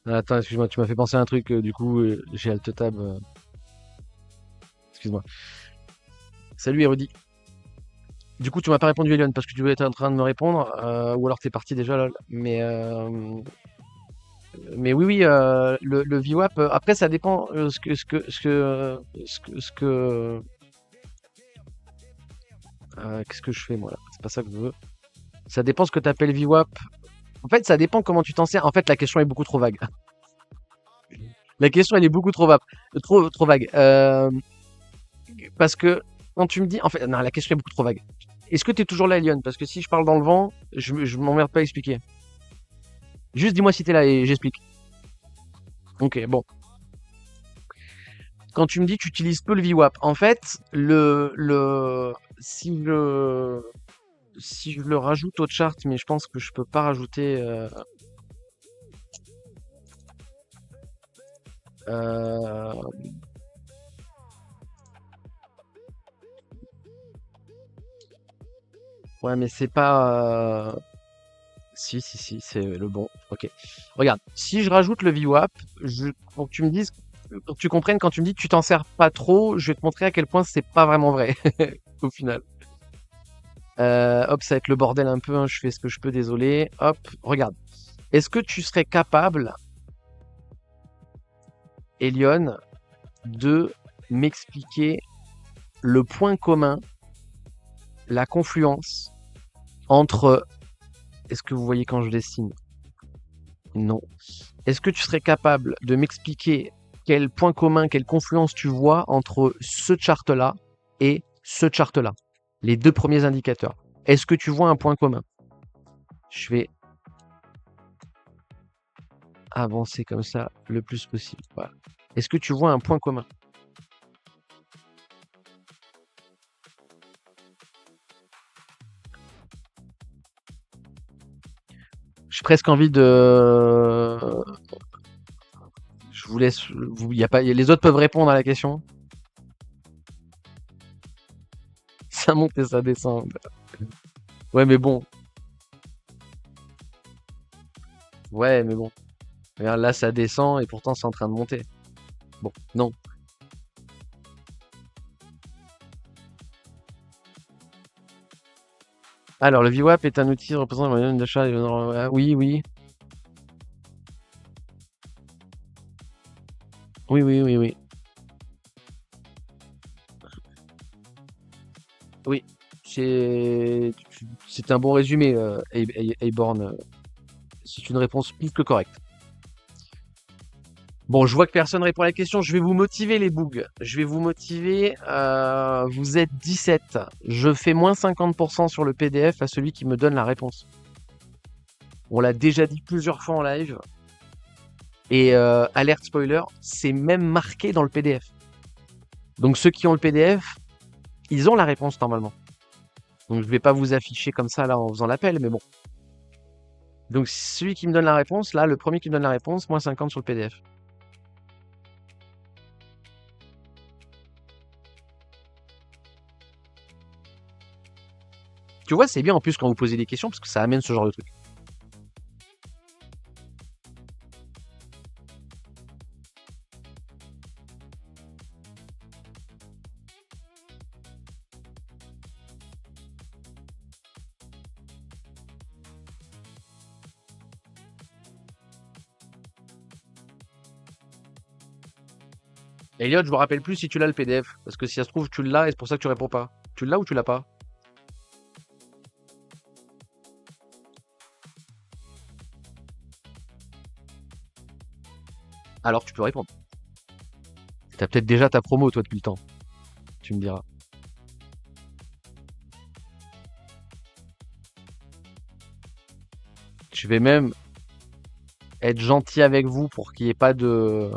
Attends, excuse-moi, tu m'as fait penser à un truc, du coup, j'ai Alt Tab. Excuse-moi. Salut Érudit. Du coup, tu m'as pas répondu, Elion, parce que tu étais en train de me répondre, ou alors t'es parti déjà, là. Mais oui, oui, le VWAP, après, ça dépend qu'est-ce que je fais, moi, là? C'est pas ça que je veux. Ça dépend ce que tu appelles VWAP. En fait, ça dépend comment tu t'en sers. En fait, la question est beaucoup trop vague. La question, elle est beaucoup trop vague. Trop vague. Parce que quand tu me dis. En fait, non, la question est beaucoup trop vague. Est-ce que tu es toujours là, Elion? Parce que si je parle dans le vent, je m'emmerde pas à expliquer. Juste dis-moi si tu es là et j'explique. Ok, bon. Quand tu me dis que tu utilises peu le VWAP, en fait, si je le rajoute au chart, mais je pense que je peux pas rajouter. Euh, Ouais, mais c'est pas. Si, c'est le bon. Ok. Regarde, si je rajoute le VWAP, pour que tu me dises, pour que tu comprennes, quand tu me dis que tu t'en sers pas trop, je vais te montrer à quel point c'est pas vraiment vrai, au final. Hop, ça va être le bordel un peu, hein, je fais ce que je peux, désolé. Hop, regarde. Est-ce que tu serais capable, Elion, de m'expliquer le point commun, la confluence entre. Est-ce que vous voyez quand je dessine? Non. Est-ce que tu serais capable de m'expliquer quel point commun, quelle confluence tu vois entre ce chart-là et ce chart-là? Les deux premiers indicateurs. Est-ce que tu vois un point commun? Je vais avancer comme ça le plus possible. Voilà. Est-ce que tu vois un point commun? J'ai presque envie de... Je vous laisse... Y a pas... Les autres peuvent répondre à la question. Ça monte et ça descend. Ouais, mais bon. Ouais, mais bon. Regarde, là, ça descend et pourtant, c'est en train de monter. Bon, non. Alors, le VWAP est un outil représentant le volume d'achat. Oui, oui. Oui, oui, oui, oui. Oui, c'est un bon résumé, Aborn. C'est une réponse plus que correcte. Bon, je vois que personne répond à la question. Je vais vous motiver, les bougs. Je vais vous motiver. Vous êtes 17. Je fais moins 50% sur le PDF à celui qui me donne la réponse. On l'a déjà dit plusieurs fois en live. Et alerte spoiler, c'est même marqué dans le PDF. Donc ceux qui ont le PDF, ils ont la réponse normalement. Donc je vais pas vous afficher comme ça là en faisant l'appel, mais bon. Donc celui qui me donne la réponse, là, le premier qui me donne la réponse, moins 50 sur le PDF. Tu vois, c'est bien en plus quand vous posez des questions, parce que ça amène ce genre de truc. Elliot, je me rappelle plus si tu l'as le PDF, parce que si ça se trouve, tu l'as et c'est pour ça que tu réponds pas. Tu l'as ou tu l'as pas? Alors tu peux répondre. T'as peut-être déjà ta promo, toi, depuis le temps. Tu me diras. Je vais même être gentil avec vous pour qu'il n'y ait pas de...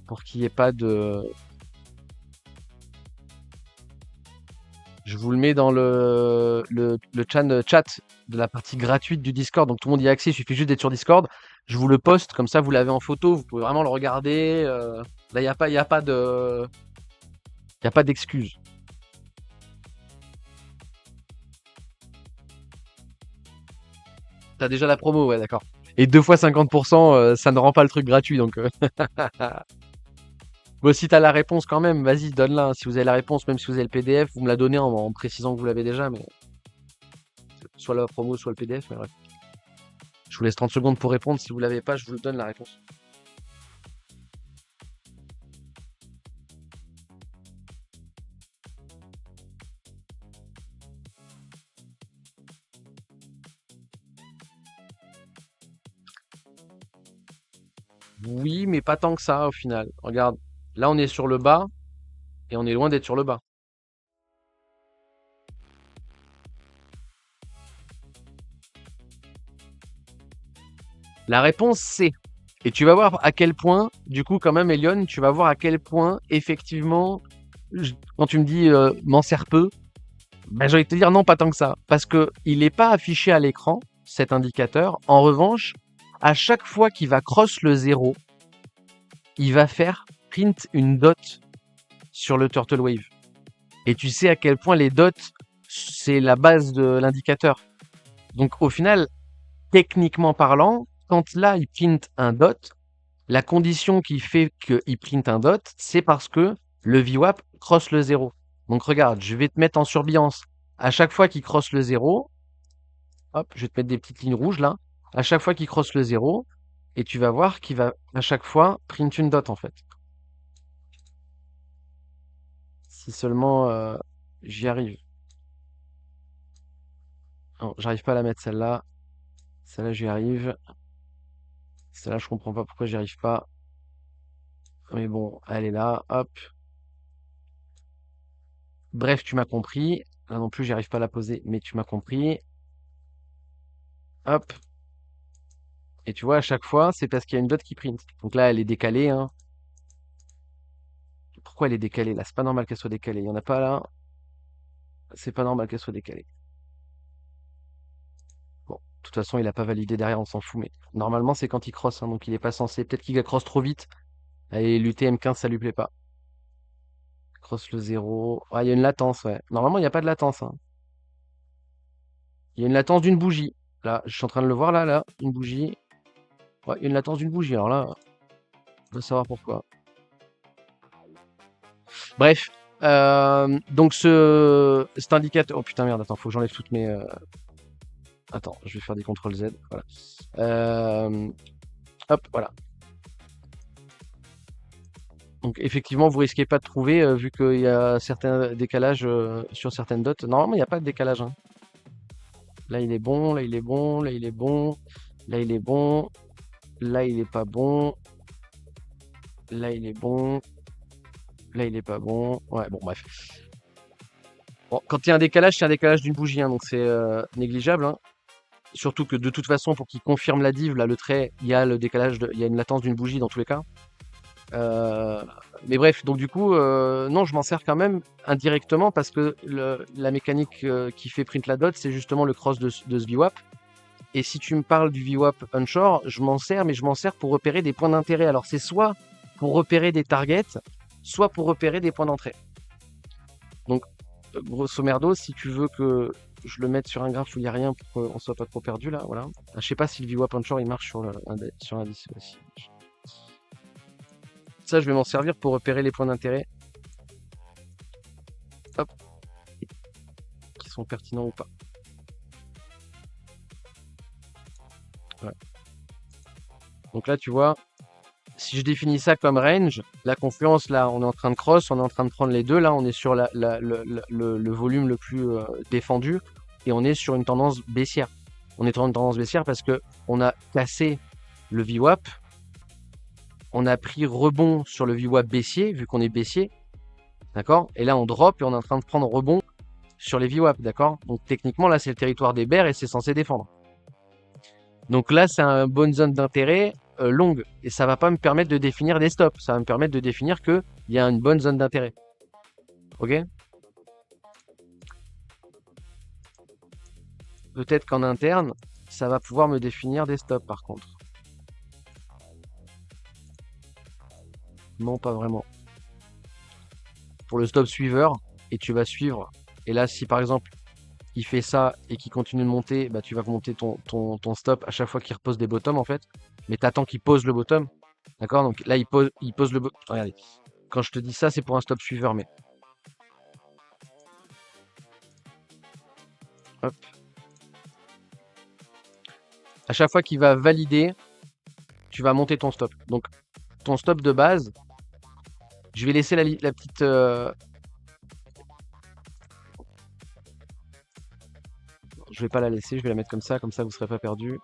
Pour qu'il n'y ait pas de... Je vous le mets dans le chat de la partie gratuite du Discord. Donc tout le monde y a accès, il suffit juste d'être sur Discord. Je vous le poste, comme ça vous l'avez en photo, vous pouvez vraiment le regarder. Là, il n'y a pas de... Il n'y a pas d'excuse. T'as déjà la promo, ouais, d'accord. Et 2 fois 50%, ça ne rend pas le truc gratuit, donc... Bon, si t'as la réponse quand même, vas-y, donne-la, hein. Si vous avez la réponse, même si vous avez le PDF, vous me la donnez en précisant que vous l'avez déjà, mais... Soit la promo, soit le PDF, mais bref. Je vous laisse 30 secondes pour répondre. Si vous l'avez pas, je vous donne la réponse. Oui, mais pas tant que ça, au final. Regarde, là, on est sur le bas, et on est loin d'être sur le bas. La réponse, c'est... Et tu vas voir à quel point, du coup, quand même, Elion, tu vas voir à quel point, effectivement, quand tu me dis m'en sers peu, ben, j'ai envie de te dire non, pas tant que ça. Parce qu'il n'est pas affiché à l'écran, cet indicateur. En revanche, à chaque fois qu'il va cross le 0, il va faire print une dot sur le Turtle Wave. Et tu sais à quel point les dots, c'est la base de l'indicateur. Donc au final, techniquement parlant, quand là, il print un dot, la condition qui fait qu'il print un dot, c'est parce que le VWAP cross le 0. Donc regarde, je vais te mettre en surbrillance. À chaque fois qu'il cross le 0, hop, je vais te mettre des petites lignes rouges là. À chaque fois qu'il cross le 0, et tu vas voir qu'il va à chaque fois print une dot en fait. Si seulement j'y arrive. Non, j'arrive pas à la mettre celle-là. Celle-là, j'y arrive. Celle-là, je comprends pas pourquoi j'y arrive pas. Mais bon, elle est là, hop. Bref, tu m'as compris. Là non plus, j'y arrive pas à la poser, mais tu m'as compris. Hop. Et tu vois, à chaque fois, c'est parce qu'il y a une dot qui print. Donc là, elle est décalée, hein. Pourquoi elle est décalée là? C'est pas normal qu'elle soit décalée. Il y en a pas là. C'est pas normal qu'elle soit décalée. Bon, de toute façon, il a pas validé derrière, on s'en fout. Mais normalement, c'est quand il cross, hein, donc il est pas censé. Peut-être qu'il cross trop vite. Et l'UTM-15, ça lui plaît pas. Cross le 0. Ah, il y a une latence, ouais. Normalement, il n'y a pas de latence, hein. Il y a une latence d'une bougie. Là, je suis en train de le voir là, une bougie. Ouais, il y a une latence d'une bougie. Alors là, on va savoir pourquoi. Bref, donc cet indicateur. Oh putain, merde, attends, faut que j'enlève toutes mes. Attends, je vais faire des CTRL Z. Voilà. Hop, voilà. Donc effectivement, vous risquez pas de trouver, vu qu'il y a certains décalages sur certaines dots. Normalement, il n'y a pas de décalage, hein. Là, il est bon, là, il est bon, là, il est bon, là, il est bon, là, il est pas bon, là, il est bon, là, il est pas bon. Ouais, bon, bref. Bon, quand il y a un décalage, c'est un décalage d'une bougie, hein, donc c'est négligeable, hein. Surtout que de toute façon, pour qu'il confirme la div, là, le trait, il y a le décalage, il y a une latence d'une bougie dans tous les cas. Mais bref, donc du coup, non, je m'en sers quand même indirectement parce que la mécanique qui fait print la dot, c'est justement le cross de ce VWAP. Et si tu me parles du VWAP onshore, je m'en sers, mais je m'en sers pour repérer des points d'intérêt. Alors c'est soit pour repérer des targets, soit pour repérer des points d'entrée. Donc, grosso merdo, si tu veux que je le mette sur un graphe où il n'y a rien pour qu'on soit pas trop perdu là, voilà. Ah, je sais pas si le VWAP onshore il marche sur l'indice aussi. Ça, je vais m'en servir pour repérer les points d'intérêt. Hop. Qui sont pertinents ou pas. Ouais. Donc là, tu vois, si je définis ça comme range, la confluence, là, on est en train de cross, on est en train de prendre les deux. Là, on est sur le volume le plus défendu et on est sur une tendance baissière. On est sur une tendance baissière parce qu'on a cassé le VWAP. On a pris rebond sur le VWAP baissier, vu qu'on est baissier. D'accord? Et là, on drop et on est en train de prendre rebond sur les VWAP. D'accord? Donc, techniquement, là, c'est le territoire des bears et c'est censé défendre. Donc là, c'est une bonne zone d'intérêt longue. Et ça va pas me permettre de définir des stops. Ça va me permettre de définir qu'il y a une bonne zone d'intérêt. Ok? Peut-être qu'en interne, ça va pouvoir me définir des stops par contre. Non, pas vraiment. Pour le stop suiveur, et tu vas suivre. Et là, si par exemple, il fait ça et qu'il continue de monter, bah, tu vas monter ton stop à chaque fois qu'il repose des bottoms en fait. Mais tu attends qu'il pose le bottom. D'accord? Donc là, il pose le bottom. Regardez. Quand je te dis ça, c'est pour un stop suiveur, mais. Hop. À chaque fois qu'il va valider, tu vas monter ton stop. Donc, ton stop de base, je vais laisser la petite. Je vais pas la laisser, je vais la mettre comme ça vous serez pas perdu.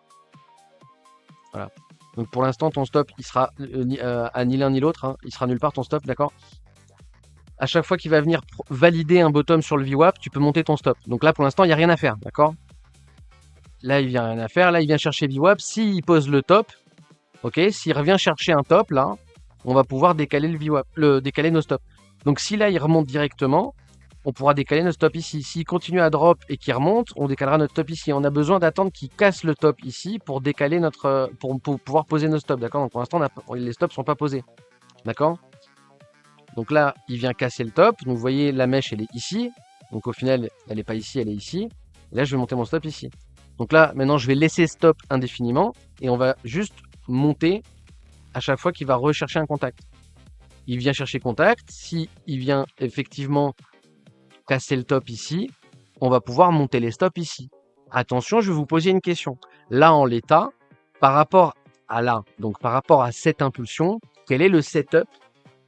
Voilà. Donc pour l'instant, ton stop, il sera à ni l'un ni l'autre, hein. Il sera nulle part ton stop, d'accord? À chaque fois qu'il va venir valider un bottom sur le VWAP, tu peux monter ton stop. Donc là, pour l'instant, il n'y a rien à faire, d'accord? Là, il vient rien à faire. Là, il vient chercher VWAP. S'il pose le top, ok, s'il revient chercher un top, là, on va pouvoir décaler le VWAP, décaler nos stops. Donc si là, il remonte directement, on pourra décaler notre stop ici. S'il continue à drop et qu'il remonte, on décalera notre stop ici. On a besoin d'attendre qu'il casse le top ici pour décaler notre, pour pouvoir poser nos stops, d'accord? Donc pour l'instant, les stops sont pas posés, d'accord? Donc là, il vient casser le top. Donc vous voyez, la mèche, elle est ici. Donc au final, elle n'est pas ici, elle est ici. Et là, je vais monter mon stop ici. Donc là, maintenant, je vais laisser stop indéfiniment et on va juste monter à chaque fois qu'il va rechercher un contact. Il vient chercher contact. Si il vient effectivement casser le top ici, on va pouvoir monter les stops ici. Attention, je vais vous poser une question. Là, en l'état, par rapport à là, donc par rapport à cette impulsion, quel est le setup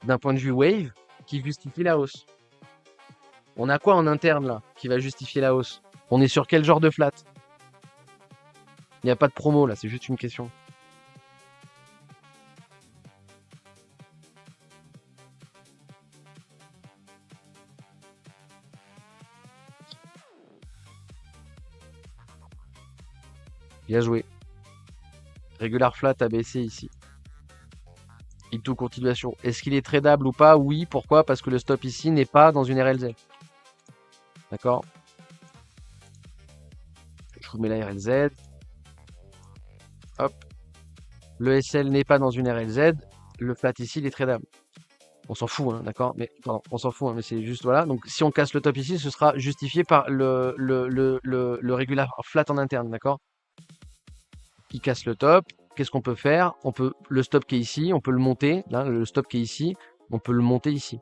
d'un point de vue wave qui justifie la hausse? On a quoi en interne là qui va justifier la hausse? On est sur quel genre de flat? Il n'y a pas de promo là, c'est juste une question. Bien joué. Regular flat a baissé ici. Into continuation. Est-ce qu'il est tradable ou pas? Oui. Pourquoi? Parce que le stop ici n'est pas dans une RLZ. D'accord? Je vous mets la RLZ. Hop. Le SL n'est pas dans une RLZ. Le flat ici, il est tradable. On s'en fout, hein, d'accord? Mais pardon, on s'en fout, hein, mais c'est juste voilà. Donc si on casse le top ici, ce sera justifié par le regular flat en interne, d'accord? Il casse le top. Qu'est-ce qu'on peut faire? On peut le stop qui est ici, on peut le monter. Là, le stop qui est ici, on peut le monter ici.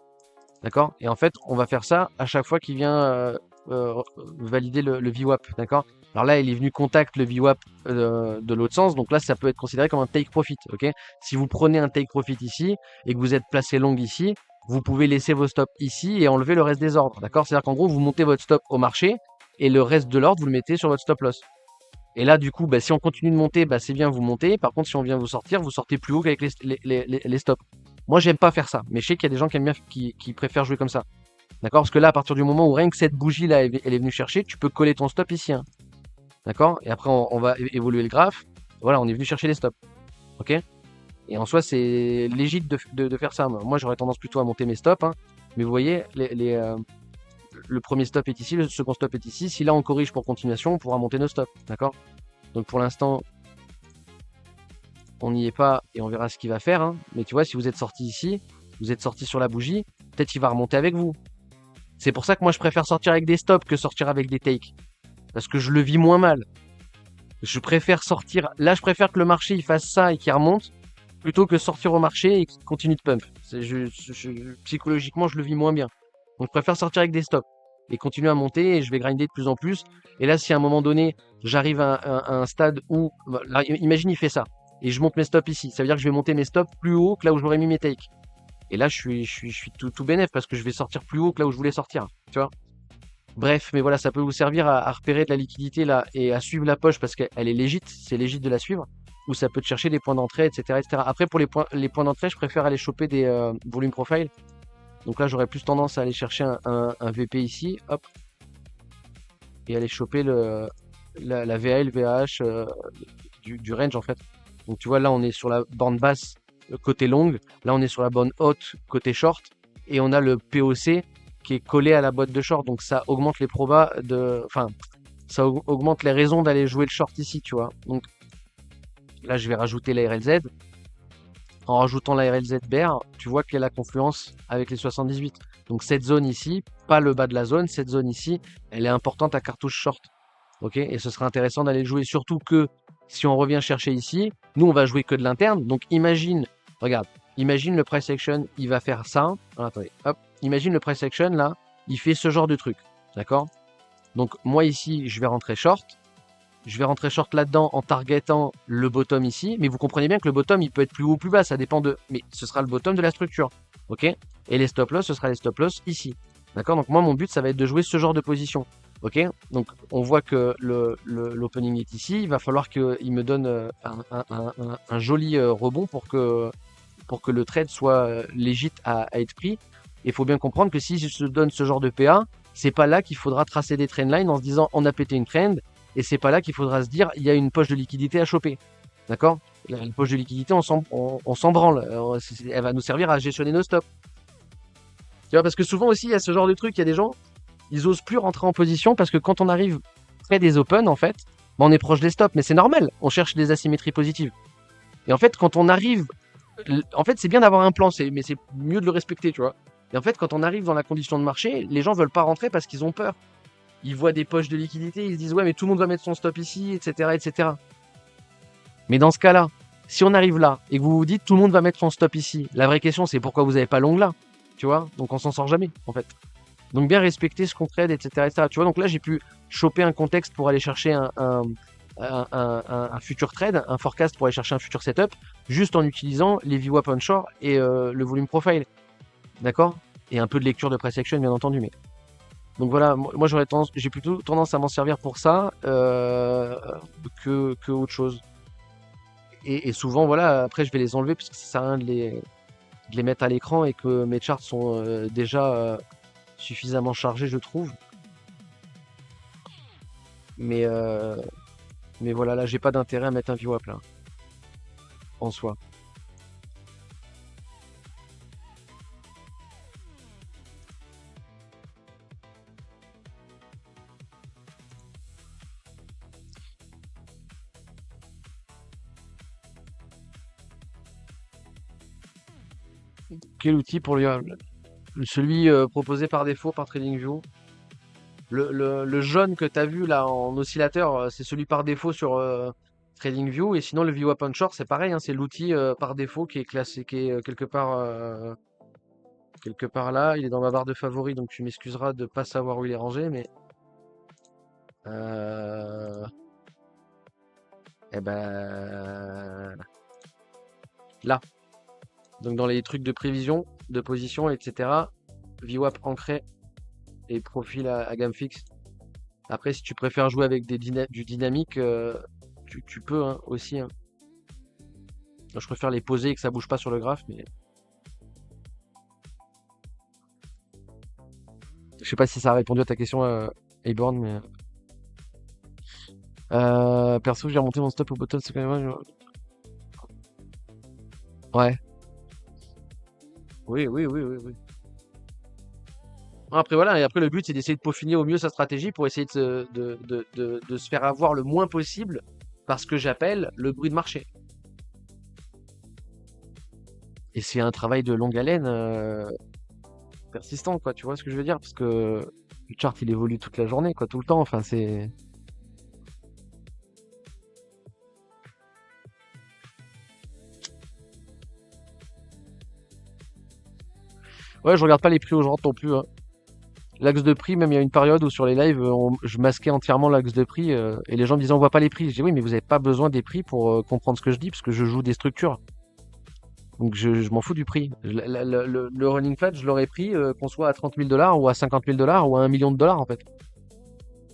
D'accord? Et en fait, on va faire ça à chaque fois qu'il vient valider le VWAP. D'accord? Alors là, il est venu contact le VWAP de l'autre sens. Donc là, ça peut être considéré comme un take profit. Ok? Si vous prenez un take profit ici et que vous êtes placé long ici, vous pouvez laisser vos stops ici et enlever le reste des ordres. D'accord? C'est-à-dire qu'en gros, vous montez votre stop au marché et le reste de l'ordre, vous le mettez sur votre stop loss. Et là, du coup, bah, si on continue de monter, bah, c'est bien, vous montez. Par contre, si on vient vous sortez plus haut qu'avec les stops. Moi, j'aime pas faire ça, mais je sais qu'il y a des gens qui aiment bien, qui préfèrent jouer comme ça. D'accord? Parce que là, à partir du moment où rien que cette bougie-là, elle est venue chercher, tu peux coller ton stop ici. Hein. D'accord? Et après, on va évoluer le graphe. Voilà, on est venu chercher les stops. Ok? Et en soi, c'est légitime de faire ça. Moi, j'aurais tendance plutôt à monter mes stops. Hein. Mais vous voyez, le premier stop est ici, le second stop est ici. Si là, on corrige pour continuation, on pourra monter nos stops. D'accord? Donc, pour l'instant, on n'y est pas et on verra ce qu'il va faire. Hein. Mais tu vois, si vous êtes sorti ici, vous êtes sorti sur la bougie, peut-être qu'il va remonter avec vous. C'est pour ça que moi, je préfère sortir avec des stops que sortir avec des takes. Parce que je le vis moins mal. Je préfère sortir... Là, je préfère que le marché il fasse ça et qu'il remonte plutôt que sortir au marché et qu'il continue de pump. Psychologiquement, je le vis moins bien. Donc, je préfère sortir avec des stops et continuer à monter et je vais grinder de plus en plus. Et là, si à un moment donné, j'arrive à un stade où... Là, imagine, il fait ça. Et je monte mes stops ici. Ça veut dire que je vais monter mes stops plus haut que là où j'aurais mis mes takes. Et là, je suis tout bénef parce que je vais sortir plus haut que là où je voulais sortir. Tu vois? Bref, mais voilà, ça peut vous servir à repérer de la liquidité là et à suivre la poche parce qu'elle est légite, c'est légite de la suivre. Ou ça peut te chercher des points d'entrée, etc., etc. Après, pour les points d'entrée, je préfère aller choper des volume profile. Donc là, j'aurais plus tendance à aller chercher un VP ici, hop, et aller choper la VAL, VAH du range en fait. Donc tu vois, là, on est sur la borne basse côté longue, là, on est sur la borne haute côté short, et on a le POC qui est collé à la boîte de short, donc ça augmente les probas enfin, ça augmente les raisons d'aller jouer le short ici, tu vois. Donc là, je vais rajouter la RLZ. En rajoutant la RLZ bear, tu vois qu'il y a la confluence avec les 78. Donc cette zone ici, pas le bas de la zone, cette zone ici, elle est importante à cartouche short. Ok? Et ce serait intéressant d'aller jouer, surtout que si on revient chercher ici, nous on va jouer que de l'interne. Donc imagine, regarde, imagine le price action, il va faire ça. Alors, attendez, hop. Imagine le price action là, il fait ce genre de truc, d'accord? Donc moi ici, je vais rentrer short. Je vais rentrer short là-dedans en targetant le bottom ici. Mais vous comprenez bien que le bottom, il peut être plus haut ou plus bas, ça dépend de... Mais ce sera le bottom de la structure, ok? Et les stop loss, ce sera les stop loss ici, d'accord? Donc moi, mon but, ça va être de jouer ce genre de position, ok? Donc on voit que l'opening est ici. Il va falloir qu'il me donne un joli rebond pour que le trade soit légit à être pris. Il faut bien comprendre que si je se donne ce genre de PA, c'est pas là qu'il faudra tracer des trendlines en se disant on a pété une trend, et c'est pas là qu'il faudra se dire il y a une poche de liquidité à choper. D'accord? Une poche de liquidité, on s'en branle. Elle va nous servir à gestionner nos stops. Tu vois, parce que souvent aussi, il y a ce genre de truc, il y a des gens, ils osent plus rentrer en position parce que quand on arrive près des open, en fait, bah, on est proche des stops, mais c'est normal, on cherche des asymétries positives. Et en fait, quand on arrive, en fait, c'est bien d'avoir un plan, mais c'est mieux de le respecter, tu vois. Et en fait, quand on arrive dans la condition de marché, les gens veulent pas rentrer parce qu'ils ont peur. Ils voient des poches de liquidité, ils se disent ouais, mais tout le monde va mettre son stop ici, etc., etc. Mais dans ce cas-là, si on arrive là et que vous vous dites tout le monde va mettre son stop ici, la vraie question c'est pourquoi vous n'avez pas long là, tu vois. Donc on s'en sort jamais, en fait. Donc bien respecter ce qu'on trade, etc., etc. Tu vois, donc là j'ai pu choper un contexte pour aller chercher un futur trade, un forecast pour aller chercher un futur setup, juste en utilisant les VWAP onshore et le volume profile. D'accord. Et un peu de lecture de price action, bien entendu. Mais donc voilà, moi j'ai plutôt tendance à m'en servir pour ça que autre chose. Et souvent, voilà, après je vais les enlever parce que ça sert à rien de les mettre à l'écran et que mes charts sont déjà suffisamment chargés, je trouve. Mais voilà, là j'ai pas d'intérêt à mettre un VWAP là, en soi. Quel outil pour celui proposé par défaut par TradingView? Le jaune que tu as vu là en oscillateur, c'est celui par défaut sur TradingView. Et sinon, le VWAP onshore, c'est pareil, hein, c'est l'outil par défaut qui est classé, qui est quelque part là. Il est dans ma barre de favoris, donc tu m'excuseras de pas savoir où il est rangé, mais eh ben là. Donc dans les trucs de prévision, de position, etc. VWAP ancré et profil à gamme fixe. Après, si tu préfères jouer avec du dynamique, tu peux hein, aussi. Hein. Je préfère les poser et que ça bouge pas sur le graphe, mais je sais pas si ça a répondu à ta question, Aborn, mais perso, j'ai remonté mon stop au bottom, c'est quand même. Ouais. Oui, oui, oui, oui, oui. Après voilà, et après le but c'est d'essayer de peaufiner au mieux sa stratégie pour essayer de se faire avoir le moins possible par ce que j'appelle le bruit de marché. Et c'est un travail de longue haleine persistant, quoi, tu vois ce que je veux dire? Parce que le chart il évolue toute la journée, quoi, tout le temps, enfin c'est. Ouais, je regarde pas les prix aux gens non plus, hein. L'axe de prix, même il y a une période où sur les lives, je masquais entièrement l'axe de prix et les gens me disaient on voit pas les prix. Je dis oui, mais vous avez pas besoin des prix pour comprendre ce que je dis parce que je joue des structures. Donc je m'en fous du prix. Le running flat, je l'aurais pris qu'on soit à 30 000 $ ou à 50 000 $ ou à 1 million de dollars en fait.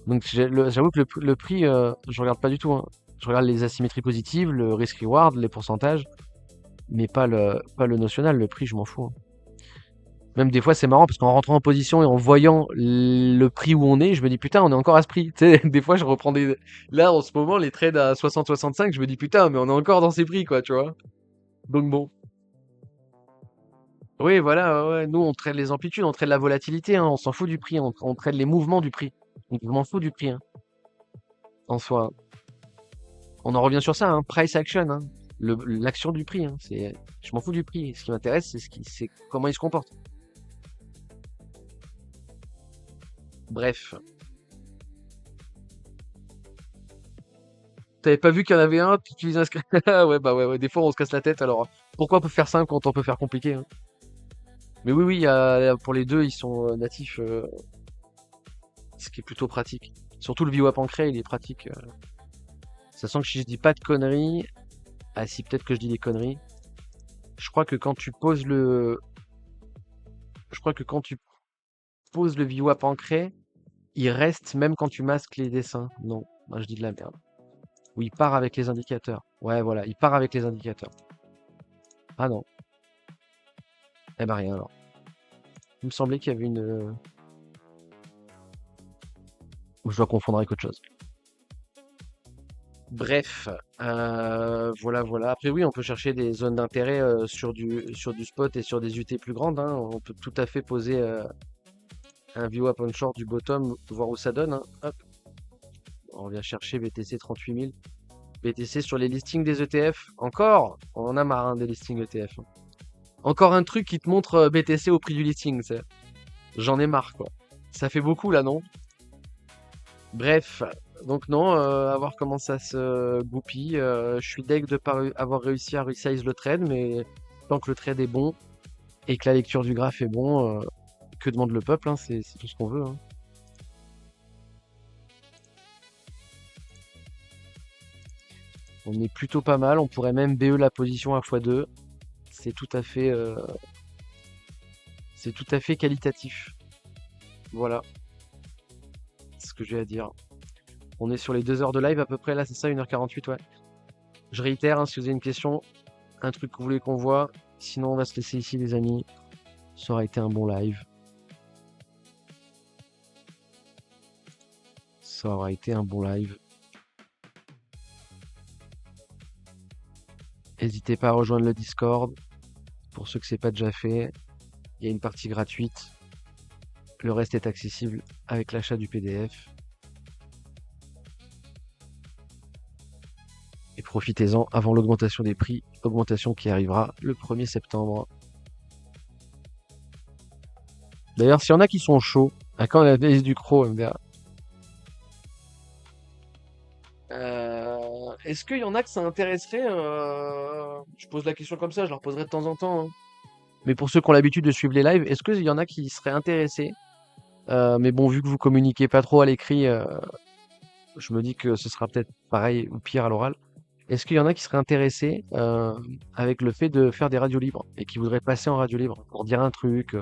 Donc j'avoue que le prix, je regarde pas du tout. Hein. Je regarde les asymétries positives, le risk reward, les pourcentages, mais pas le notional. Le prix, je m'en fous. Hein. Même des fois, c'est marrant parce qu'en rentrant en position et en voyant le prix où on est, je me dis putain, on est encore à ce prix. Tu sais, des fois, je reprends des. Là, en ce moment, les trades à 60-65, je me dis putain, mais on est encore dans ces prix, quoi, tu vois. Donc bon. Oui, voilà, ouais, ouais. Nous, on trade les amplitudes, on trade la volatilité, hein, on s'en fout du prix, on trade les mouvements du prix. Donc, je m'en fous du prix, hein, en soi. On en revient sur ça, hein, price action, hein, l'action du prix. Hein, je m'en fous du prix. Ce qui m'intéresse, c'est comment il se comporte. Bref. T'avais pas vu qu'il y en avait un qui utilisait un script? Ah ouais, bah ouais, ouais, des fois on se casse la tête, alors pourquoi on peut faire simple quand on peut faire compliqué, hein? Mais oui, oui, pour les deux, ils sont natifs, ce qui est plutôt pratique. Surtout le VWAP ancré, il est pratique. Ça sent que si je dis pas de conneries, ah si, peut-être que je dis des conneries. Je crois que quand tu poses le VWAP ancré, il reste même quand tu masques les dessins. Non, moi je dis de la merde. Ou il part avec les indicateurs. Ouais, voilà, il part avec les indicateurs. Ah non. Eh ben rien alors. Il me semblait qu'il y avait une. Ou je dois confondre avec autre chose. Bref, voilà, voilà. Après oui, on peut chercher des zones d'intérêt sur du spot et sur des UT plus grandes. Hein. On peut tout à fait poser un view up on short du bottom, voir où ça donne, hein. Hop, on vient chercher BTC 38 000. BTC sur les listings des ETF. Encore, on en a marre hein, des listings ETF. Hein. Encore un truc qui te montre BTC au prix du listing. J'en ai marre, quoi. Ça fait beaucoup là, non? Bref, donc non, à voir comment ça se goupille. Je suis deg de pas avoir réussi à resize le trade, mais tant que le trade est bon et que la lecture du graphe est bon, que demande le peuple, hein, c'est tout ce qu'on veut. Hein. On est plutôt pas mal, on pourrait même BE la position à x2. C'est tout à fait qualitatif. Voilà ce que j'ai à dire. On est sur les 2 heures de live à peu près, là c'est ça, 1h48, ouais. Je réitère, hein, si vous avez une question, un truc que vous voulez qu'on voit, sinon on va se laisser ici les amis. Ça aura été un bon live. Ça aura été un bon live. N'hésitez pas à rejoindre le Discord. Pour ceux que c'est pas déjà fait, il y a une partie gratuite. Le reste est accessible avec l'achat du PDF. Et profitez-en avant l'augmentation des prix, augmentation qui arrivera le 1er septembre. D'ailleurs, s'il y en a qui sont chauds, à quand la baisse du Cro, MDA Est-ce qu'il y en a que ça intéresserait Je pose la question comme ça, je leur poserai de temps en temps. Hein. Mais pour ceux qui ont l'habitude de suivre les lives, est-ce qu'il y en a qui seraient intéressés mais bon, vu que vous communiquez pas trop à l'écrit, je me dis que ce sera peut-être pareil ou pire à l'oral. Est-ce qu'il y en a qui seraient intéressés avec le fait de faire des radios libres et qui voudraient passer en radio libre pour dire un truc,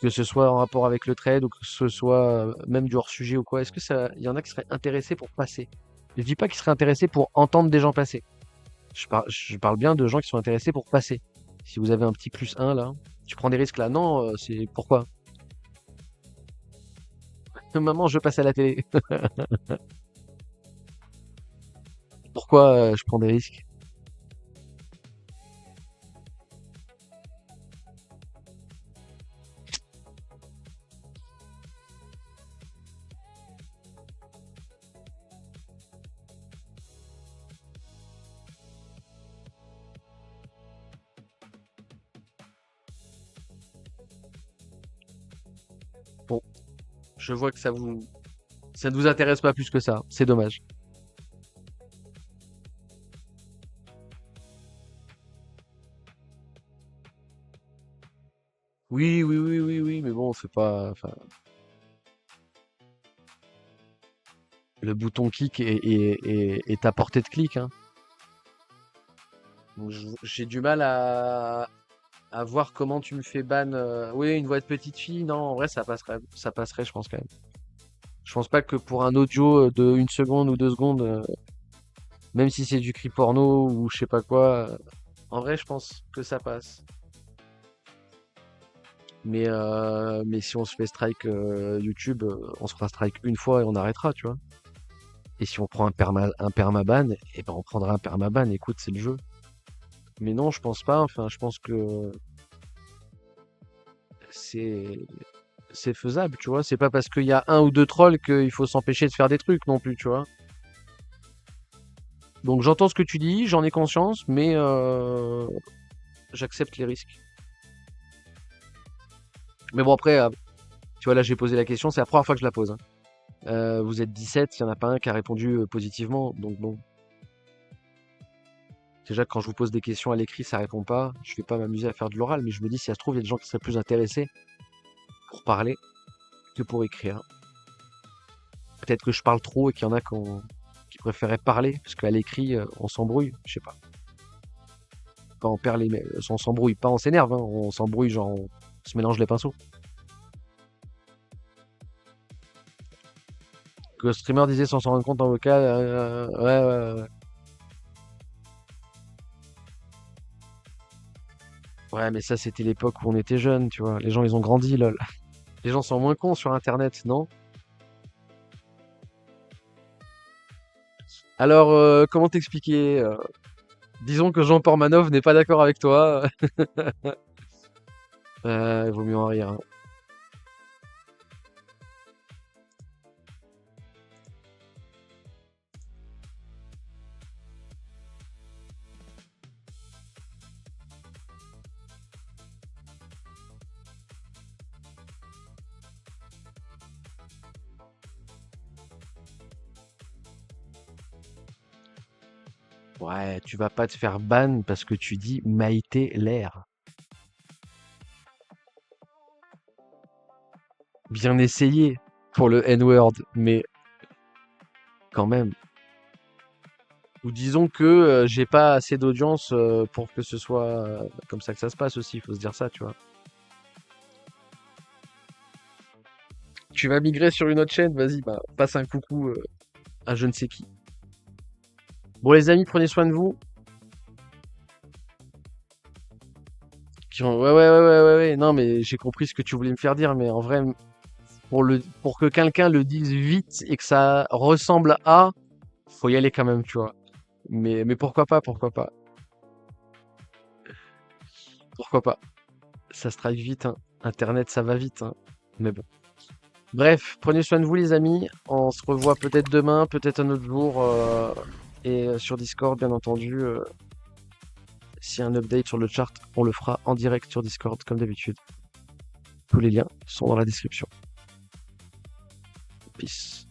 que ce soit en rapport avec le trade ou que ce soit même du hors-sujet ou quoi? Est-ce que il y en a qui seraient intéressés pour passer? Je dis pas qu'ils seraient intéressés pour entendre des gens passer. Je parle bien de gens qui sont intéressés pour passer. Si vous avez un petit +1 là, tu prends des risques là. Non, c'est pourquoi? Maman, je passe à la télé. Pourquoi je prends des risques? Bon, je vois que ça ne vous intéresse pas plus que ça. C'est dommage. Oui, oui, oui, oui, oui, mais bon, c'est pas. Enfin, le bouton clic est à portée de clic. Hein. Donc, j'ai du mal à voir comment tu me fais ban. Oui, une voix de petite fille. Non, en vrai, ça passerait, je pense quand même. Je pense pas que pour un audio de 1 seconde ou 2 secondes, même si c'est du cri porno ou je sais pas quoi, en vrai, je pense que ça passe. Mais si on se fait strike YouTube, on se fera strike une fois et on arrêtera, tu vois. Et si on prend un permaban, et ben on prendra un permaban, écoute, c'est le jeu. Mais non, je pense pas, enfin, je pense que c'est c'est faisable, tu vois. C'est pas parce qu'il y a 1 ou 2 trolls qu'il faut s'empêcher de faire des trucs non plus, tu vois. Donc j'entends ce que tu dis, j'en ai conscience, mais j'accepte les risques. Mais bon, après, tu vois, là j'ai posé la question, c'est la première fois que je la pose. Hein. Vous êtes 17, il n'y en a pas un qui a répondu positivement, donc bon. Déjà, quand je vous pose des questions à l'écrit, ça répond pas. Je vais pas m'amuser à faire de l'oral, mais je me dis, si ça se trouve, il y a des gens qui seraient plus intéressés pour parler que pour écrire. Peut-être que je parle trop et qu'il y en a qui préféraient parler, parce qu'à l'écrit, on s'embrouille, je sais pas. Quand on perd on s'embrouille, pas on s'énerve, hein, on s'embrouille, genre on se mélange les pinceaux. Que le streamer disait sans s'en rendre compte en vocal, ouais, ouais, ouais. Ouais, mais ça, c'était l'époque où on était jeunes, tu vois. Les gens, ils ont grandi, lol. Les gens sont moins cons sur Internet, non? Alors, comment t'expliquer disons que Jean Pormanov n'est pas d'accord avec toi. Il vaut mieux en rire. Hein. Ouais, tu vas pas te faire ban parce que tu dis Maïté l'air. Bien essayé pour le N-word, mais quand même. Ou disons que j'ai pas assez d'audience pour que ce soit comme ça que ça se passe aussi, il faut se dire ça, tu vois. Tu vas migrer sur une autre chaîne, vas-y, bah, passe un coucou à je ne sais qui. Bon les amis, prenez soin de vous. Ouais, ouais, ouais, ouais, ouais, ouais. Non, mais j'ai compris ce que tu voulais me faire dire, mais en vrai, pour que quelqu'un le dise vite et que ça ressemble à, faut y aller quand même, tu vois. Mais pourquoi pas, pourquoi pas, pourquoi pas. Ça strike vite, hein. Internet, ça va vite, hein. Mais bon. Bref, prenez soin de vous, les amis. On se revoit peut-être demain, peut-être un autre jour, et sur Discord, bien entendu. S'il y a un update sur le chart, on le fera en direct sur Discord, comme d'habitude. Tous les liens sont dans la description. Peace.